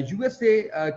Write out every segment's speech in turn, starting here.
USA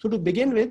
So to begin with,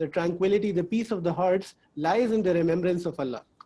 the tranquility, the peace of the hearts lies in the remembrance of Allah.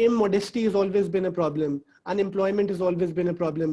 immodesty has always been a problem, unemployment has always been a problem,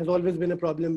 has always been a problem,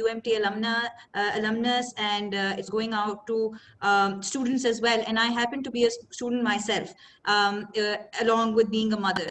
UMT alumnus and it's going out to students as well, and I happen to be a student myself, along with being a mother.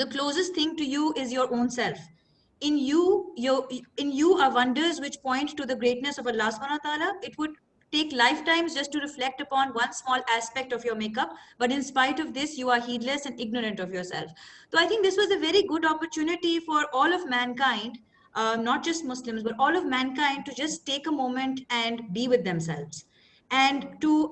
the closest thing to you is your own self. In you are wonders which point to the greatness of Allah subhanahu wa ta'ala. It would take lifetimes just to reflect upon one small aspect of your makeup, but in spite of this you are heedless and ignorant of yourself. So I think this was a very good opportunity for all of mankind, not just Muslims but all of mankind, to just take a moment and be with themselves and to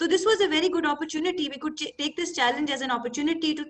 So this was a very good opportunity. We could take this challenge as an opportunity to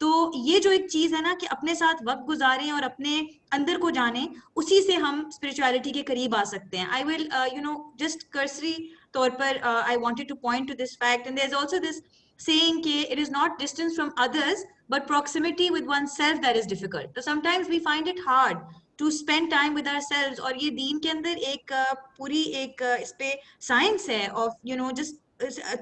تو یہ جو ایک چیز ہے نا کہ اپنے ساتھ وقت گزاریں اور اپنے اندر کو جانیں, اسی سے ہم اسپرچویلٹی کے قریب آ سکتے ہیں. آئی ول جسٹ کرسری طور پر I wanted to point to this fact, and there's also this saying کہ it is not distance from others but proximity with oneself that is difficult. So sometimes we find it hard to spend time with ourselves, اور یہ دین کے اندر ایک پوری ایک اس پہ science ہے of just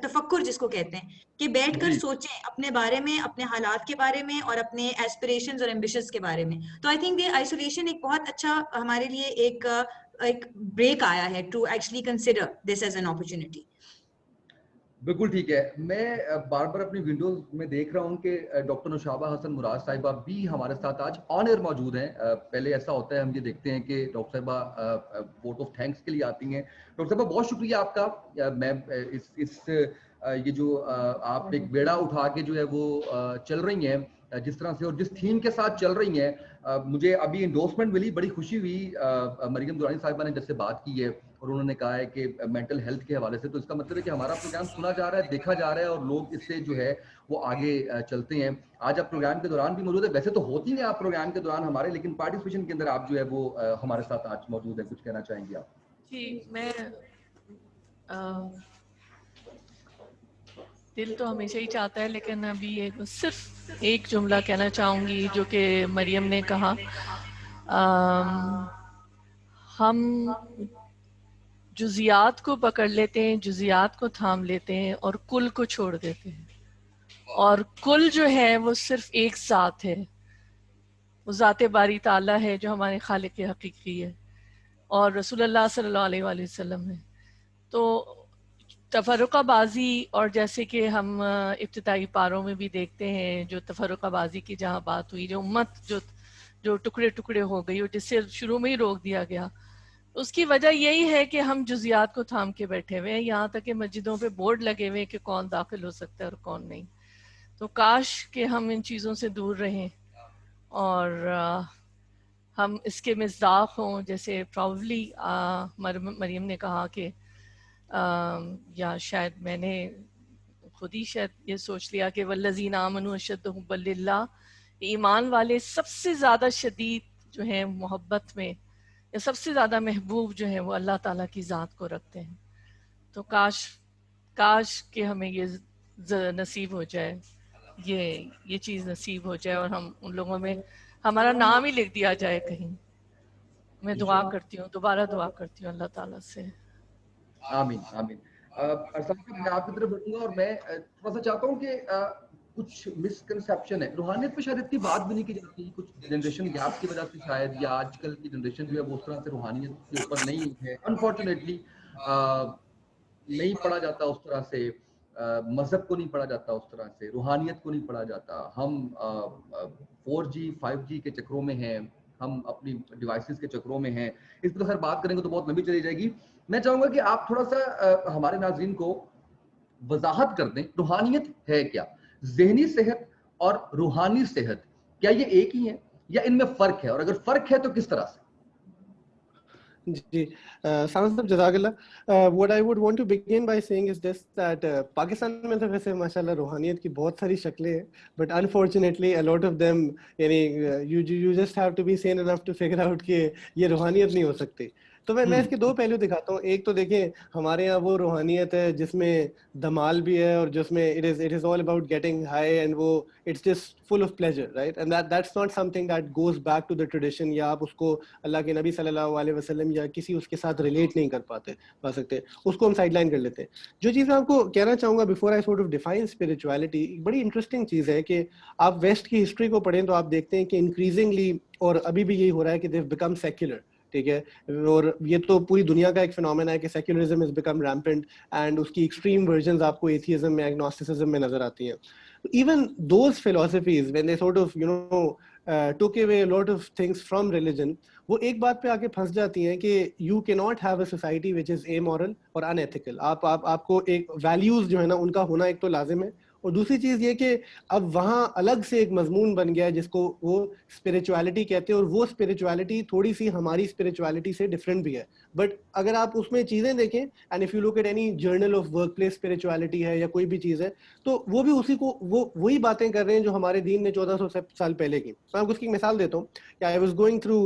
تفکر جس کو کہتے ہیں, کہ بیٹھ کر سوچیں اپنے بارے میں, اپنے حالات کے بارے میں اور اپنے ایسپریشنز اور ایمبیشنز کے بارے میں. تو آئی تھنک یہ آئسولیشن ایک بہت اچھا ہمارے لیے ایک بریک آیا ہے to actually consider this as an opportunity. بالکل ٹھیک ہے. میں بار بار اپنی ونڈوز میں دیکھ رہا ہوں کہ ڈاکٹر نوشابہ حسن مراد صاحبہ بھی ہمارے ساتھ آج آن ایئر موجود ہیں. پہلے ایسا ہوتا ہے ہم یہ دیکھتے ہیں کہ ڈاکٹر صاحبہ ووٹ آف تھینکس کے لیے آتی ہیں. ڈاکٹر صاحبہ بہت شکریہ آپ کا. میں اس یہ جو آپ ایک بیڑا اٹھا کے جو ہے وہ چل رہی ہیں جس طرح سے اور جس تھیم کے ساتھ چل رہی ہیں, مجھے ابھی انڈورسمنٹ ملی, بڑی خوشی ہوئی. مریم درانی صاحبہ نے جیسے بات کی ہے اور انہوں نے کہا ہے کہ مینٹل ہیلتھ کے حوالے سے, تو اس کا مطلب ہے کہ ہمارا پروگرام سنا جا رہا ہے, دیکھا جا رہا ہے اور لوگ اس سے جو ہے وہ آگے چلتے ہیں. آج آپ پروگرام کے دوران بھی موجود ہے, ویسے تو ہوتی ہیں آپ پروگرام کے دوران ہمارے, لیکن پارٹیسپیشن کے اندر آپ جو ہے وہ ہمارے ساتھ آج موجود ہیں. کچھ کہنا چاہیں گے آپ؟ جی, میں دل تو ہمیشہ ہی چاہتا ہے, لیکن ابھی صرف ایک جملہ کہنا چاہوں گی جو کہ مریم نے کہا. ہم جزیات کو پکڑ لیتے ہیں, جزیات کو تھام لیتے ہیں اور کل کو چھوڑ دیتے ہیں, اور کل جو ہے وہ صرف ایک ذات ہے, وہ ذات باری تعالیٰ ہے جو ہمارے خالق حقیقی ہے اور رسول اللہ صلی اللہ علیہ وآلہ وسلم ہے. تو تفرقہ بازی, اور جیسے کہ ہم ابتدائی پاروں میں بھی دیکھتے ہیں جو تفرقہ بازی کی جہاں بات ہوئی, جو امت جو ٹکڑے ٹکڑے ہو گئی اور جس سے شروع میں ہی روک دیا گیا, اس کی وجہ یہی ہے کہ ہم جزیات کو تھام کے بیٹھے ہوئے ہیں. یہاں تک کہ مسجدوں پہ بورڈ لگے ہوئے کہ کون داخل ہو سکتا ہے اور کون نہیں. تو کاش کہ ہم ان چیزوں سے دور رہیں اور ہم اس کے مصداق ہوں, جیسے پراؤڈلی مریم نے کہا کہ یا شاید میں نے خود ہی شاید یہ سوچ لیا کہ والذین آمنوا اشد حبا للہ, ایمان والے سب سے زیادہ شدید جو ہیں محبت میں, یا سب سے زیادہ محبوب جو ہیں وہ اللہ تعالیٰ کی ذات کو رکھتے ہیں. تو کاش کہ ہمیں یہ نصیب ہو جائے, یہ چیز نصیب ہو جائے اور ہم ان لوگوں میں ہمارا نام ہی لکھ دیا جائے کہیں. میں دعا کرتی ہوں, دوبارہ دعا کرتی ہوں اللہ تعالیٰ سے. آمین آمین. ارسلان صاحب, میں آپ کی طرف بڑھوں گا اور میں تھوڑا سا چاہتا ہوں کہ کچھ مسکنسیپشن ہے روحانیت پہ, شاید اتنی بات بھی نہیں کی جاتی, کچھ جنریشن گیپ کی وجہ سے شاید, یا آج کل کی جنریشن جو ہے وہ اس طرح سے روحانیت کے اوپر نہیں ہے. انفارچونیٹلی نہیں پڑھا جاتا اس طرح سے, مذہب کو نہیں پڑھا جاتا اس طرح سے, روحانیت کو نہیں پڑھا جاتا. ہم 4G 5G کے چکروں میں ہیں, ہم اپنی ڈیوائسز کے چکروں میں ہیں. اس پر خیر بات کریں گے تو بہت لمبی چلی جائے گی. میں چاہوں گا کہ آپ تھوڑا سا ہمارے ناظرین کو وضاحت کر دیں, روحانیت ہے کیا؟ ذہنی صحت اور روحانی صحت کیا یہ ایک ہی ہیں یا ان میں فرق ہے, اور اگر فرق ہے تو کس طرح سے؟ جی سامد صاحب جزاک اللہ. what I would want to begin by saying is this, that Pakistan میں تو ویسے ماشاءاللہ روحانیت کی بہت ساری شکلیں ہیں, but unfortunately a lot of them یعنی you just have to be sane enough to figure out کہ یہ روحانیت نہیں ہو سکتی. تو میں اس کے دو پہلو دکھاتا ہوں. ایک تو دیکھیں ہمارے یہاں وہ روحانیت ہے جس میں دھمال بھی ہے اور جس میں it is all about getting high and وہ it's just full of pleasure, right? And that's not something that goes back to the tradition, یا آپ اس کو اللہ کے نبی صلی اللہ علیہ وسلم یا کسی اس کے ساتھ ریلیٹ نہیں کر پا سکتے, اس کو ہم سائڈ لائن کر لیتے ہیں. جو چیز میں آپ کو کہنا چاہوں گا before I sort of define spirituality, بڑی انٹرسٹنگ چیز ہے کہ آپ ویسٹ کی ہسٹری کو پڑھیں تو آپ دیکھتے ہیں کہ انکریزنگلی, اور ابھی بھی یہی ہو رہا ہے کہ they've become secular. ٹھیک ہے, اور یہ تو پوری دنیا کا ایک فینومنا ہے کہ secularism has become rampant, and اس کی ایکسٹریم ورژنز آپ کو ایتھیزم میں, ایگنوسٹسزم میں نظر آتی ہیں. Even those philosophies, when they sort of took away a lot of things from religion, وہ ایک بات پہ آ کے پھنس جاتی ہیں کہ you cannot have a society which is amoral اور unethical. آپ کو ایک ویلیوز جو ہے نا ان کا ہونا ایک تو لازم ہے, اور دوسری چیز یہ کہ اب وہاں الگ سے ایک مضمون بن گیا ہے جس کو وہ اسپریچویلٹی کہتے ہیں, اور وہ اسپریچویلٹی تھوڑی سی ہماری اسپریچویلٹی سے ڈفرینٹ بھی ہے. بٹ اگر آپ اس میں چیزیں دیکھیں, and if you look at any journal of workplace spirituality ہے یا کوئی بھی چیز ہے, تو وہ بھی اسی کو وہی باتیں کر رہے ہیں جو ہمارے دین نے 1400 سال پہلے کی. میں آپ کو اس کی مثال دیتا ہوں کہ I was going through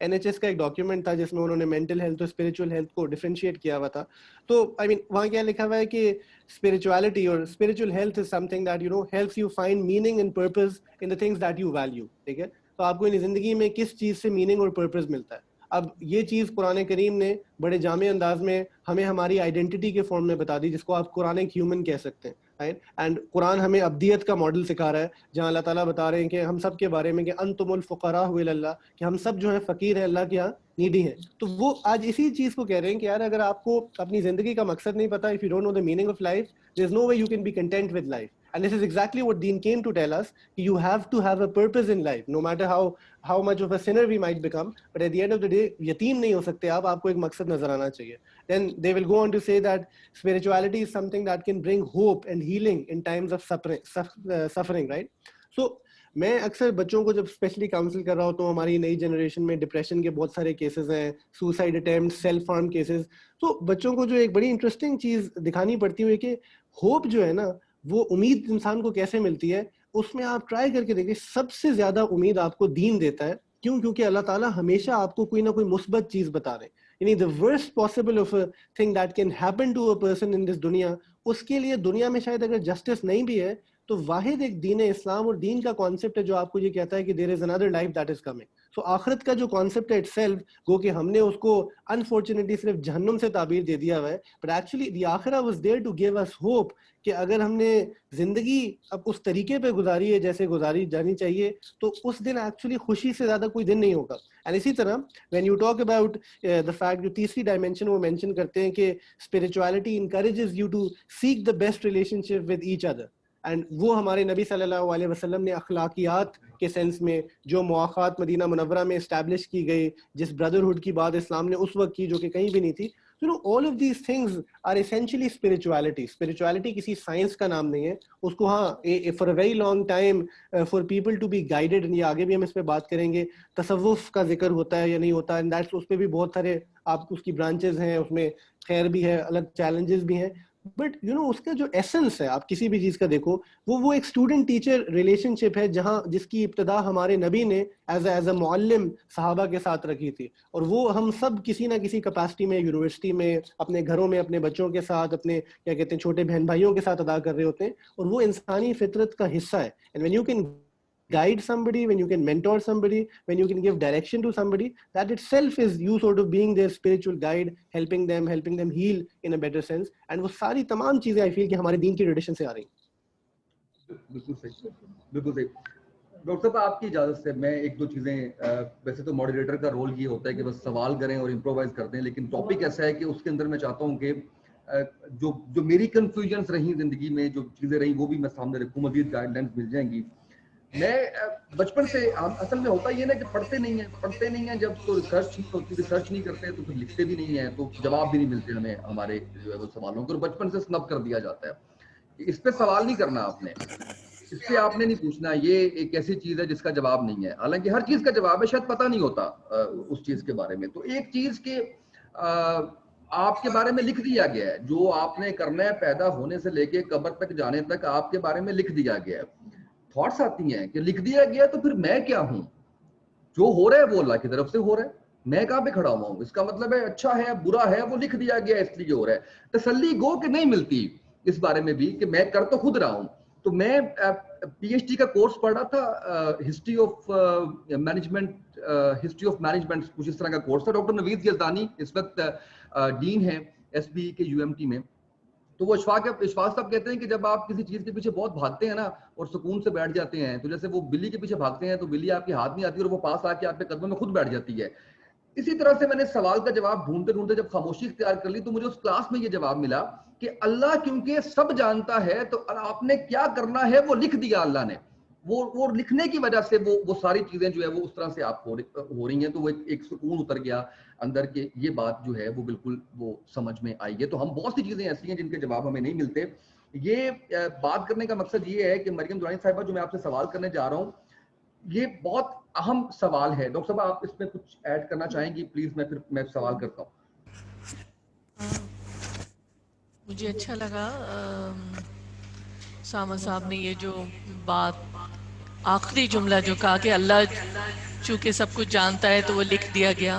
NHS کا ایک ڈاکیومنٹ تھا جس میں انہوں نے مینٹل ہیلتھ اور اسپریچول ہیلتھ کو ڈفرینشیٹ کیا ہوا تھا. تو آئی مین وہاں کیا لکھا ہوا ہے کہ spirituality or spiritual health is something that helps you find meaning and purpose in the things that you value. ٹھیک ہے, تو آپ کو زندگی میں کس چیز سے میننگ اور پرپز ملتا ہے. اب یہ چیز قرآن کریم نے بڑے جامع انداز میں ہمیں ہماری آئیڈینٹی کے فارم میں بتا دی, جس کو آپ قرآن ایک ہیومن کہہ سکتے ہیں. اینڈ قرآن ہمیں ابدیت کا ماڈل سکھا رہا ہے, جہاں اللہ تعالیٰ بتا رہے ہیں کہ ہم سب کے بارے میں کہ انتم الفقراء الی اللہ, کہ ہم سب جو ہے فقیر ہیں اللہ کے یہاں, نیڈی ہیں. تو وہ آج اسی چیز کو کہہ رہے ہیں کہ یار اگر آپ کو اپنی زندگی کا مقصد نہیں پتا, if you don't know the meaning of life, there's no way you can be content with life. And this is exactly what Deen came to tell us. You have to have a purpose in life, no matter how much of a sinner we might become. But at the end of the day, یتیم نہیں ہو سکتے آپ کو ایک مقصد نظر آنا چاہیے. Then they will go on to say that spirituality is something that can bring hope and healing in times of suffering, right? So میں اکثر بچوں کو جب اسپیشلی کاؤنسل کر رہا ہوتا ہوں, ہماری نئی جنریشن میں ڈپریشن کے بہت سارے کیسز ہیں, suicide attempt, self harm cases, تو بچوں کو جو ایک بڑی انٹرسٹنگ چیز دکھانی پڑتی ہے کہ ہوپ جو ہے نا, وہ امید انسان کو کیسے ملتی ہے. اس میں آپ ٹرائی کر کے دیکھیں, سب سے زیادہ امید آپ کو دین دیتا ہے. کیوں؟ کیونکہ اللہ تعالیٰ ہمیشہ آپ کو کوئی نہ کوئی مثبت چیز بتا رہے ہیں. یعنی the worst possible of a thing that can happen to a person in this دنیا, اس کے لیے دنیا میں شاید اگر جسٹس نہیں بھی ہے تو واحد ایک دین اسلام اور دین کا کانسیپٹ ہے جو آپ کو یہ کہتا ہے کہ there is another life that is coming. So آخرت کا جو کانسیپٹ ہے itself, گو کہ ہم نے اس کو unfortunately صرف جہنم سے تعبیر دے دیا ہوا ہے, but actually the آخرہ was there to give us hope کہ اگر ہم نے زندگی اب اس طریقے پہ گزاری ہے جیسے گزاری جانی چاہیے, تو اس دن ایکچولی خوشی سے زیادہ کوئی دن نہیں ہوگا. اینڈ اسی طرح when you talk about the fact, جو تیسری ڈائمینشن وہ مینشن کرتے ہیں کہ spirituality encourages you to seek the best relationship with each other. And وہ ہمارے نبی صلی اللہ علیہ وسلم نے اخلاقیات کے سینس میں جو مواخات مدینہ منورہ میں اسٹیبلش کی گئی, جس بردرہڈ کی بات اسلام نے اس وقت کی جو کہ کہیں بھی نہیں تھی, all of these things are essentially spirituality. Spirituality کسی سائنس کا نام نہیں ہے. اس کو ہاں for a very long time for people to be guided, یہ آگے بھی ہم اس پہ بات کریں گے, تصوف کا ذکر ہوتا ہے یا نہیں ہوتا, and that's اس پہ بھی بہت سارے آپ اس کی برانچز ہیں, اس میں خیر بھی ہے, الگ چیلنجز بھی ہیں. بٹ اس کا جو ایسنس ہے, آپ کسی بھی چیز کا دیکھو, وہ ایک اسٹوڈنٹ ٹیچر ریلیشن شپ ہے, جس کی ابتدا ہمارے نبی نے ایز اے معلم صحابہ کے ساتھ رکھی تھی. اور وہ ہم سب کسی نہ کسی کیپیسٹی میں, یونیورسٹی میں, اپنے گھروں میں, اپنے بچوں کے ساتھ, اپنے کیا کہتے ہیں چھوٹے بہن بھائیوں کے ساتھ ادا کر رہے ہوتے ہیں, اور وہ انسانی فطرت کا حصہ ہے. And when you can guide somebody, when you can mentor somebody, when you can give direction to somebody, that itself is you sort of being their spiritual guide, helping them heal in a better sense. And وہ ساری تمام چیزیں I feel کہ ہمارے دین کی tradition سے آ رہی ہیں. بالکل صحیح, بالکل صحیح. ڈاکٹر صاحب آپ کی اجازت سے میں ایک دو چیزیں, ویسے تو ماڈریٹر کا رول یہ ہوتا ہے کہ بس سوال کریں اور امپرووائز کرتے ہیں, لیکن ٹاپک ایسا ہے کہ اس کے اندر میں چاہتا ہوں کہ جو میری کنفیوژنس رہیں زندگی میں, جو چیزیں رہیں وہ بھی میں سامنے رکھوں, مزید گائیڈ لائنس مل جائیں گی. میں بچپن سے اصل میں ہوتا یہ نا کہ پڑھتے نہیں ہیں جب تو ریسرچ نہیں کرتے تو پھر لکھتے بھی نہیں ہیں, تو جواب بھی نہیں ملتے ہمیں ہمارے جو ہے وہ سوالوں کے, اور بچپن سے سنب کر دیا جاتا ہے اس پہ سوال نہیں کرنا آپ نے, اس پہ آپ نے نہیں پوچھنا, یہ ایک ایسی چیز ہے جس کا جواب نہیں ہے, حالانکہ ہر چیز کا جواب ہے, شاید پتہ نہیں ہوتا اس چیز کے بارے میں. تو ایک چیز کہ آپ کے بارے میں لکھ دیا گیا ہے, جو آپ نے کرنا ہے پیدا ہونے سے لے کے قبر تک جانے تک آپ کے بارے میں لکھ دیا گیا ہے. تھاٹس آتی ہیں کہ لکھ دیا گیا تو پھر میں کیا ہوں, جو ہو رہا ہے وہ اللہ کی طرف سے ہو رہا ہے, میں کہاں پہ کھڑا ہوا ہوں, اس کا مطلب ہے اچھا ہے برا ہے وہ لکھ دیا گیا اس لیے ہو رہا ہے. تسلی گو کہ نہیں ملتی اس بارے میں بھی کہ میں کر تو خود رہا ہوں. تو میں پی ایچ ڈی کا کورس پڑھ رہا تھا, ہسٹری آف مینجمنٹ کچھ اس طرح کا کورس تھا. ڈاکٹر نوید یزدانی اس وقت ڈین ہے ایس بی کے یو ایم ٹی میں. تو وہ اشفاق صاحب کہتے ہیں کہ جب آپ کسی چیز کے پیچھے بہت بھاگتے ہیں نا اور سکون سے بیٹھ جاتے ہیں, تو جیسے وہ بلی کے پیچھے بھاگتے ہیں تو بلی آپ کے ہاتھ نہیں آتی اور وہ پاس آ کے آپ کے قدموں میں خود بیٹھ جاتی ہے. اسی طرح سے میں نے سوال کا جواب ڈھونڈتے جب خاموشی اختیار کر لی تو مجھے اس کلاس میں یہ جواب ملا کہ اللہ کیونکہ سب جانتا ہے تو آپ نے کیا کرنا ہے وہ لکھ دیا اللہ نے. وہ لکھنے کی وجہ سے وہ ساری چیزیں جو ہے وہ اس طرح سے آپ ہو رہی ہیں. تو وہ ایک سکون اتر گیا اندر کے, یہ بات جو ہے وہ بالکل وہ سمجھ میں آئی ہے. تو ہم بہت سی چیزیں ایسی ہیں جن کے جواب ہمیں نہیں ملتے, یہ بات کرنے کا مقصد یہ ہے کہ مریم درانی صاحبہ جو میں آپ سے سوال کرنے جا رہا ہوں یہ بہت اہم سوال ہے. ڈاکٹر صاحب آپ اس میں کچھ ایڈ کرنا چاہیں گی پلیز؟ میں سوال کرتا ہوں. مجھے اچھا لگا سامہ صاحب نے یہ جو بات آخری جملہ جو کہا کہ اللہ چونکہ سب کچھ جانتا ہے تو وہ لکھ دیا گیا.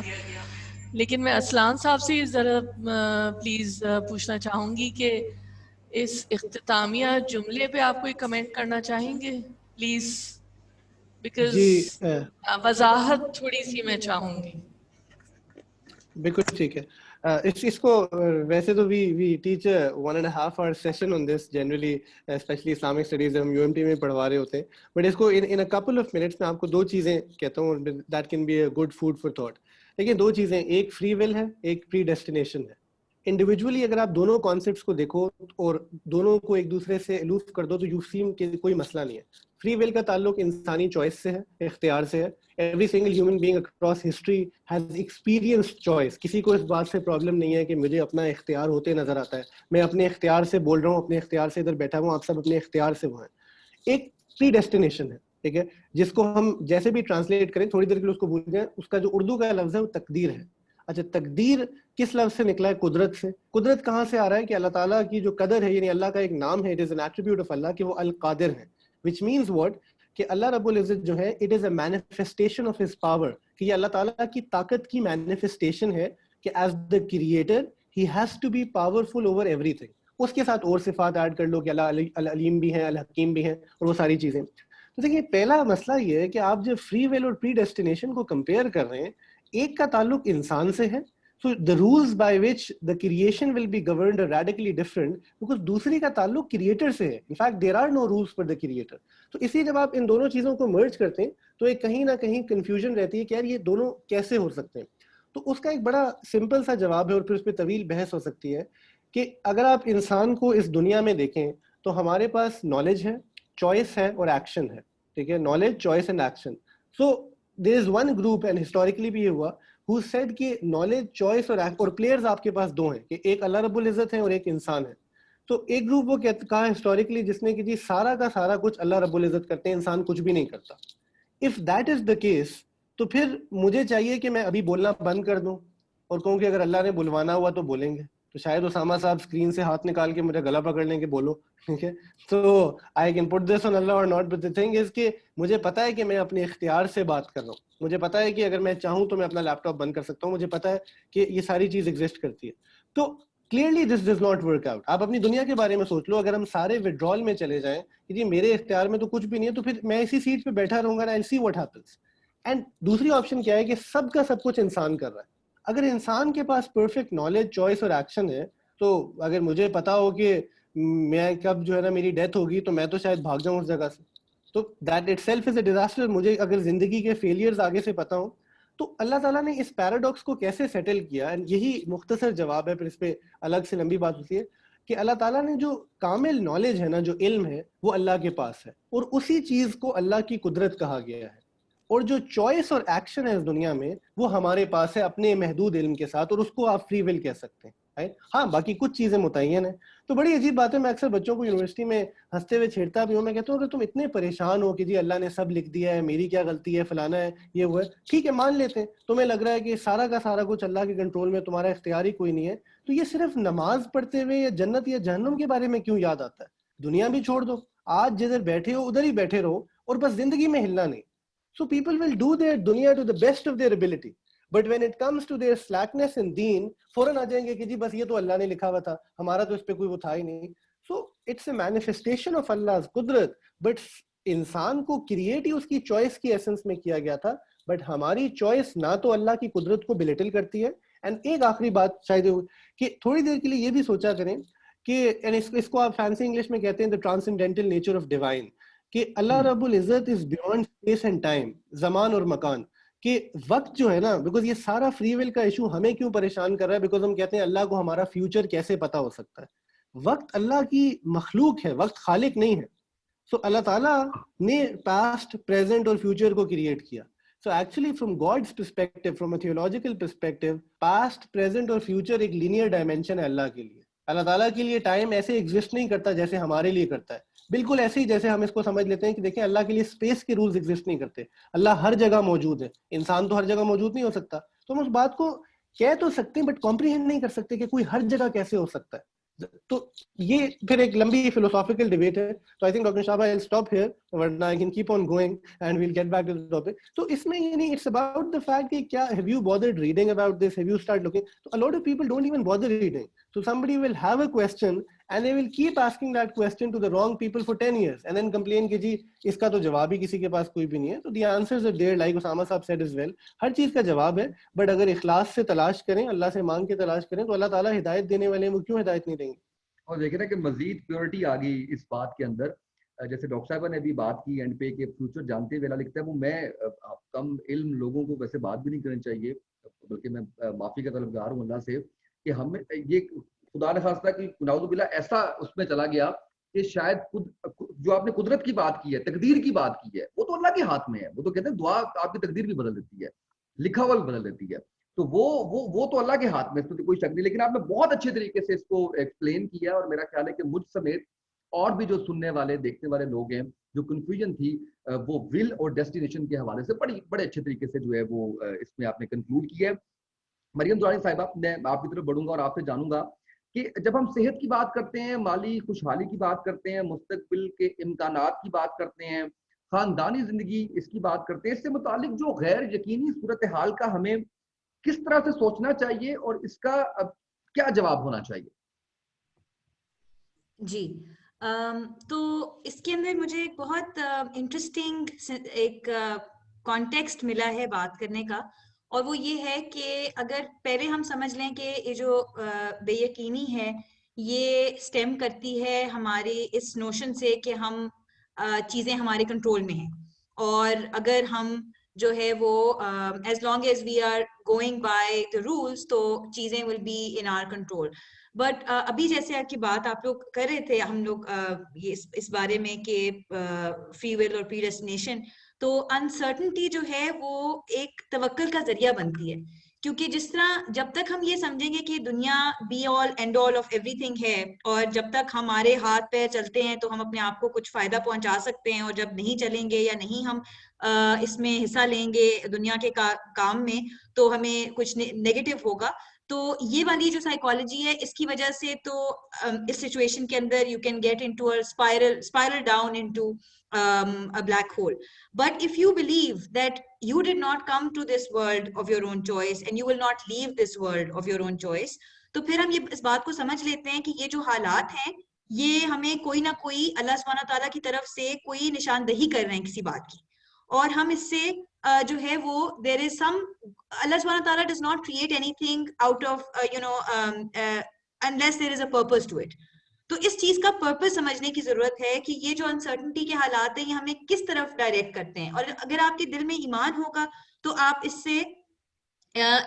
لیکن میں اسلان صاحب سے ذرا پلیز پوچھنا چاہوں گی کہ اس اختتامیہ جملے پہ آپ کوئی کمنٹ کرنا چاہیں گے پلیز؟ بیکاز جی وضاحت تھوڑی سی میں چاہوں گی. بالکل ٹھیک ہے. اس کو ویسے تو we teach 1.5 hour session on this generally specially Islamic studies ہم UMT میں پڑھوا رہے ہوتے ہیں, بٹ اس کو ان couple of minutes میں آپ کو 2 چیزیں کہتا ہوں that can be a good food for thought. دیکھیں 2 چیزیں, ایک فری ول ہے, ایک پری ڈیسٹینیشن ہے. انڈیویجولی اگر آپ دونوں کانسیپٹس کو دیکھو اور دونوں کو ایک دوسرے سے الوف کر دو تو یو سیم کہ کوئی مسئلہ نہیں ہے. فری ول کا تعلق انسانی چوائس سے ہے, اختیار سے ہے. Every single human being across history has experienced choice. کسی کو اس بات سے پرابلم نہیں ہے کہ مجھے اپنا اختیار ہوتے نظر آتا ہے, میں اپنے اختیار سے بول رہا ہوں, اپنے اختیار سے ادھر بیٹھا ہوں, آپ سب اپنے اختیار سے وہ ہیں. ایک پری ڈیسٹینیشن ہے, ٹھیک ہے, جس کو ہم جیسے بھی ٹرانسلیٹ کریں تھوڑی دیر کے لیے اس کو بھول جائیں, اس کا جو اردو کا لفظ ہے وہ تقدیر ہے. اچھا تقدیر کس لفظ سے نکلا ہے؟ قدرت سے. قدرت کہاں سے آ رہا ہے؟ کہ اللہ تعالیٰ کی جو قدر ہے, یعنی اللہ کا ایک نام ہے, it is an attribute of Allah کہ وہ القادر ہے, which means what کہ اللہ رب العزت جو ہے it is a manifestation of his power, کہ یہ اللہ تعالیٰ کی طاقت کی manifestation ہے کہ as the creator he has to be powerful over everything. اس کے ساتھ اور صفات ایڈ کر لو کہ اللہ العلیم بھی ہیں, الحکیم بھی ہیں, اور وہ ساری چیزیں. تو دیکھیے پہلا مسئلہ یہ ہے کہ آپ جب فری ول اور پری ڈیسٹینیشن کو کمپیئر کر رہے ہیں, ایک کا تعلق انسان سے ہے, so the rules by which the creation will be governed are radically different because دوسری کا تعلق کریٹر سے ہے. in fact there are no rules for the creator. تو اسی جب آپ ان دونوں چیزوں کو مرج کرتے ہیں تو ایک کہیں نہ کہیں کنفیوژن رہتی ہے کہ یار یہ دونوں کیسے ہو سکتے ہیں. تو اس کا ایک بڑا سمپل سا جواب ہے, اور پھر اس پہ طویل بحث ہو سکتی ہے, کہ اگر آپ انسان کو اس دنیا میں دیکھیں تو ہمارے پاس نالج ہے, چوائس ہے, اور ایکشن ہے, ٹھیک ہے, knowledge, choice and action. So there is one group and historically بھی یہ ہوا who said کہ نالج, چوائس اور پلیئرز آپ کے پاس 2 ہیں, کہ ایک اللہ رب العزت ہے اور ایک انسان ہے. تو ایک گروپ وہ کہا ہسٹوریکلی جس نے کہ جی سارا کا سارا کچھ اللہ رب العزت کرتے ہیں, انسان کچھ بھی نہیں کرتا. If that is the case تو پھر مجھے چاہیے کہ میں ابھی بولنا بند کر دوں اور کہوں کہ اگر اللہ نے بلوانا ہوا تو بولیں گے. تو شاید اسامہ صاحب اسکرین سے ہاتھ نکال کے مجھے گلا پکڑ لیں کہ بولو, ٹھیک ہے. تو آئی کین پٹ دس آن اللہ اور not, but the thing is کہ مجھے پتا ہے کہ میں اپنے اختیار سے بات کر رہا ہوں, مجھے پتا ہے کہ اگر میں چاہوں تو میں اپنا لیپ ٹاپ بند کر سکتا ہوں, مجھے پتا ہے کہ یہ ساری چیز ایگزسٹ کرتی ہے. تو clearly this does not work out. آپ اپنی دنیا کے بارے میں سوچ لو, اگر ہم سارے وڈرال میں چلے جائیں کہ جی میرے اختیار میں تو کچھ بھی نہیں ہے, تو پھر میں اسی سیٹ پہ بیٹھا رہوں گا نا, I'll see what happens. And دوسری آپشن کیا ہے کہ سب کا سب کچھ انسان کر رہا ہے. اگر انسان کے پاس پرفیکٹ نالج, چوائس اور ایکشن ہے, تو اگر مجھے پتا ہو کہ میں کب جو ہے نا میری ڈیتھ ہوگی تو میں تو شاید بھاگ جاؤں اس جگہ سے. تو that it self is a disaster. مجھے اگر زندگی کے فیلئرز آگے سے پتا ہوں, تو اللہ تعالیٰ نے اس پیراڈاکس کو کیسے سیٹل کیا, اینڈ یہی مختصر جواب ہے, پھر اس پہ الگ سے لمبی بات ہوتی ہے, کہ اللہ تعالیٰ نے جو کامل نالج ہے نا, جو علم ہے, وہ اللہ کے پاس ہے, اور اسی چیز کو اللہ کی قدرت کہا گیا ہے. اور جو چوائس اور ایکشن ہے اس دنیا میں وہ ہمارے پاس ہے اپنے محدود علم کے ساتھ, اور اس کو آپ فری ول کہہ سکتے ہیں. ہاں باقی کچھ چیزیں متعین ہیں. تو بڑی عجیب بات ہے, میں اکثر بچوں کو یونیورسٹی میں ہنستے ہوئے چھیڑتا بھی ہوں, میں کہتا ہوں کہ تم اتنے پریشان ہو کہ جی اللہ نے سب لکھ دیا ہے, میری کیا غلطی ہے, فلانا ہے, یہ وہ ہے, ٹھیک ہے مان لیتے ہیں, تمہیں لگ رہا ہے کہ سارا کا سارا کچھ اللہ کے کنٹرول میں, تمہارا اختیار ہی کوئی نہیں ہے, تو یہ صرف نماز پڑھتے ہوئے یا جنت یا جہنم کے بارے میں کیوں یاد آتا ہے؟ دنیا بھی چھوڑ دو, آج جدھر بیٹھے ہو ادھر ہی بیٹھے رہو, اور بس زندگی میں ہلنا نہیں. So people will do their dunya to the best of their ability. But when it comes to their slackness in deen, فوراً آ جائیں گے کہ جی بس یہ تو اللہ نے لکھا ہوا تھا, ہمارا تو اس پہ کوئی وہ تھا ہی نہیں. So it's a manifestation of Allah's قدرت, but انسان کو کریٹ ہی اس کی چوائس کی ایسنس میں کیا گیا تھا, بٹ ہماری چوائس نہ تو اللہ کی قدرت کو بلیٹل کرتی ہے. اینڈ ایک آخری بات شاید کہ تھوڑی دیر کے لیے یہ بھی سوچا کریں کہ اس کو آپ فینسی انگلش میں کہتے ہیں the transcendental nature of divine, کہ اللہ رب العزت is beyond space and time, زمان اور مکان. کہ وقت جو ہے نا, بیکاز یہ سارا فری ول کا ایشو ہمیں کیوں پریشان کر رہا ہے, بیکاز ہم کہتے ہیں اللہ کو ہمارا فیوچر کیسے پتا ہو سکتا ہے. وقت اللہ کی مخلوق ہے, وقت خالق نہیں ہے. سو اللہ تعالیٰ نے پاسٹ, پریزنٹ اور فیوچر کو کریٹ کیا. So actually from God's perspective, from a theological perspective, past, present اور فیوچر ایک لینئر ڈائمینشن ہے اللہ کے لیے. اللہ تعالیٰ کے لیے ٹائم ایسے ایگزسٹ نہیں کرتا جیسے ہمارے لیے کرتا ہے. بالکل ایسے ہی جیسے ہم اس کو سمجھ لیتے ہیں کہ دیکھیں اللہ کے لیے اسپیس کے رولز ایگزسٹ نہیں کرتے. اللہ ہر جگہ موجود ہے, انسان تو ہر جگہ موجود نہیں ہو سکتا. تو ہم اس بات کو کہہ تو سکتے ہیں بٹ کمپریہینڈ نہیں کر سکتے کہ کوئی ہر جگہ کیسے ہو سکتا ہے. تو یہ پھر ایک لمبی فلوسافیکل ڈیبیٹ ہے. تو آئی تھنک ڈاکٹر شاہ بھائی اسٹاپ ہیئر ورنہ I can keep on going and we'll get back to the topic. تو اس میں یعنی اٹس اباؤٹ دی فیکٹ کہ کیا have you bothered reading about this, have you start looking. تو a lot of people don't even bother reading. So somebody will have a question and they will keep asking that question to the wrong people for 10 years and then complain کہ جی اس کا تو جواب ہی کسی کے پاس کوئی بھی نہیں ہے. تو the answers are there, like Usama صاحب said as well. ہر چیز کا جواب ہے, بٹ اگر اخلاص سے تلاش کریں, اللہ سے مانگ کے تلاش کریں, تو اللہ تعالیٰ ہدایت دینے والے ہیں, وہ کیوں ہدایت نہیں دیں گے. اور دیکھیں نا کہ مزید پیورٹی آ گئی اس بات کے اندر. جیسے ڈاکٹر صاحبہ نے بھی بات کی اینڈ پہ کہ فیوچر جانتے ہوئے لکھتا ہے, وہ میں کم علم لوگوں کو ویسے بات بھی نہیں کرنی چاہیے, بلکہ میں معافی کا طلبگار ہوں اللہ سے کہ ہمیں یہ خدا نے خواستہ کہ نعوذ باللہ ایسا اس میں چلا گیا کہ شاید جو آپ نے قدرت کی بات کی ہے, تقدیر کی بات کی ہے, وہ تو اللہ کے ہاتھ میں ہے. وہ تو کہتے ہیں دعا آپ کی تقدیر بھی بدل دیتی ہے, لکھا ہوا بھی بدل دیتی ہے. تو وہ تو اللہ کے ہاتھ میں, اس میں کوئی شک نہیں. لیکن آپ نے بہت اچھے طریقے سے اس کو ایکسپلین کیا, اور میرا خیال ہے کہ مجھ سمیت اور بھی جو سننے والے دیکھنے والے لوگ ہیں, جو کنفیوژن تھی وہ ول اور ڈیسٹینیشن کے حوالے سے بڑے اچھے طریقے سے جو ہے وہ اس میں آپ نے کنکلوڈ کیا ہے. مریم دورانی صاحبہ, میں آپ کی طرف بڑھوں گا اور آپ سے جانوں گا کہ جب ہم صحت کی بات کرتے ہیں, مالی خوشحالی کی بات کرتے ہیں, مستقبل کے امکانات کی بات کرتے ہیں, خاندانی زندگی اس کی بات کرتے ہیں, اس سے متعلق جو غیر یقینی صورتحال کا ہمیں کس طرح سے سوچنا چاہیے اور اس کا کیا جواب ہونا چاہیے؟ جی تو اس کے اندر مجھے ایک بہت انٹرسٹنگ ایک کانٹیکسٹ ملا ہے بات کرنے کا, اور وہ یہ ہے کہ اگر پہلے ہم سمجھ لیں کہ یہ جو بے یقینی ہے یہ اسٹیم کرتی ہے ہمارے اس نوشن سے کہ ہم چیزیں ہمارے کنٹرول میں ہیں, اور اگر ہم جو ہے وہ as long as we are going by the rules تو چیزیں will be in our control. But ابھی جیسے آپ کی بات آپ لوگ کر رہے تھے, ہم لوگ یہ اس بارے میں کہ فری ول اور پری ڈیسٹینیشن, تو انسرٹنٹی جو ہے وہ ایک توکل کا ذریعہ بنتی ہے. کیونکہ جس طرح جب تک ہم یہ سمجھیں گے کہ دنیا be all and all of everything ہے, اور جب تک ہمارے ہاتھ پہ چلتے ہیں تو ہم اپنے آپ کو کچھ فائدہ پہنچا سکتے ہیں, اور جب نہیں چلیں گے یا نہیں ہم اس میں حصہ لیں گے دنیا کے کام میں تو ہمیں کچھ نیگیٹو ہوگا. تو یہ والی جو سائیکالوجی ہے اس کی وجہ سے تو اس سچویشن کے اندر you can get into spiral down into a black hole. But if you believe that you did not come to this world of your own choice and you will not leave this world of your own choice, تو پھر ہم یہ اس بات کو سمجھ لیتے ہیں کہ یہ جو حالات ہیں یہ ہمیں کوئی نہ کوئی اللہ سبحانہ تعالیٰ کی طرف سے کوئی نشاندہی کر رہے ہیں کسی بات کی, اور ہم اس سے جو ہے وہ there is some, Allah subhanahu wa ta'ala does not create anything out of unless there is a purpose to it. تو اس چیز کا پرپس سمجھنے کی ضرورت ہے کہ یہ جو انسرٹنٹی کے حالات ہیں یہ ہمیں کس طرف ڈائریکٹ کرتے ہیں, اور اگر آپ کے دل میں ایمان ہوگا تو آپ اس سے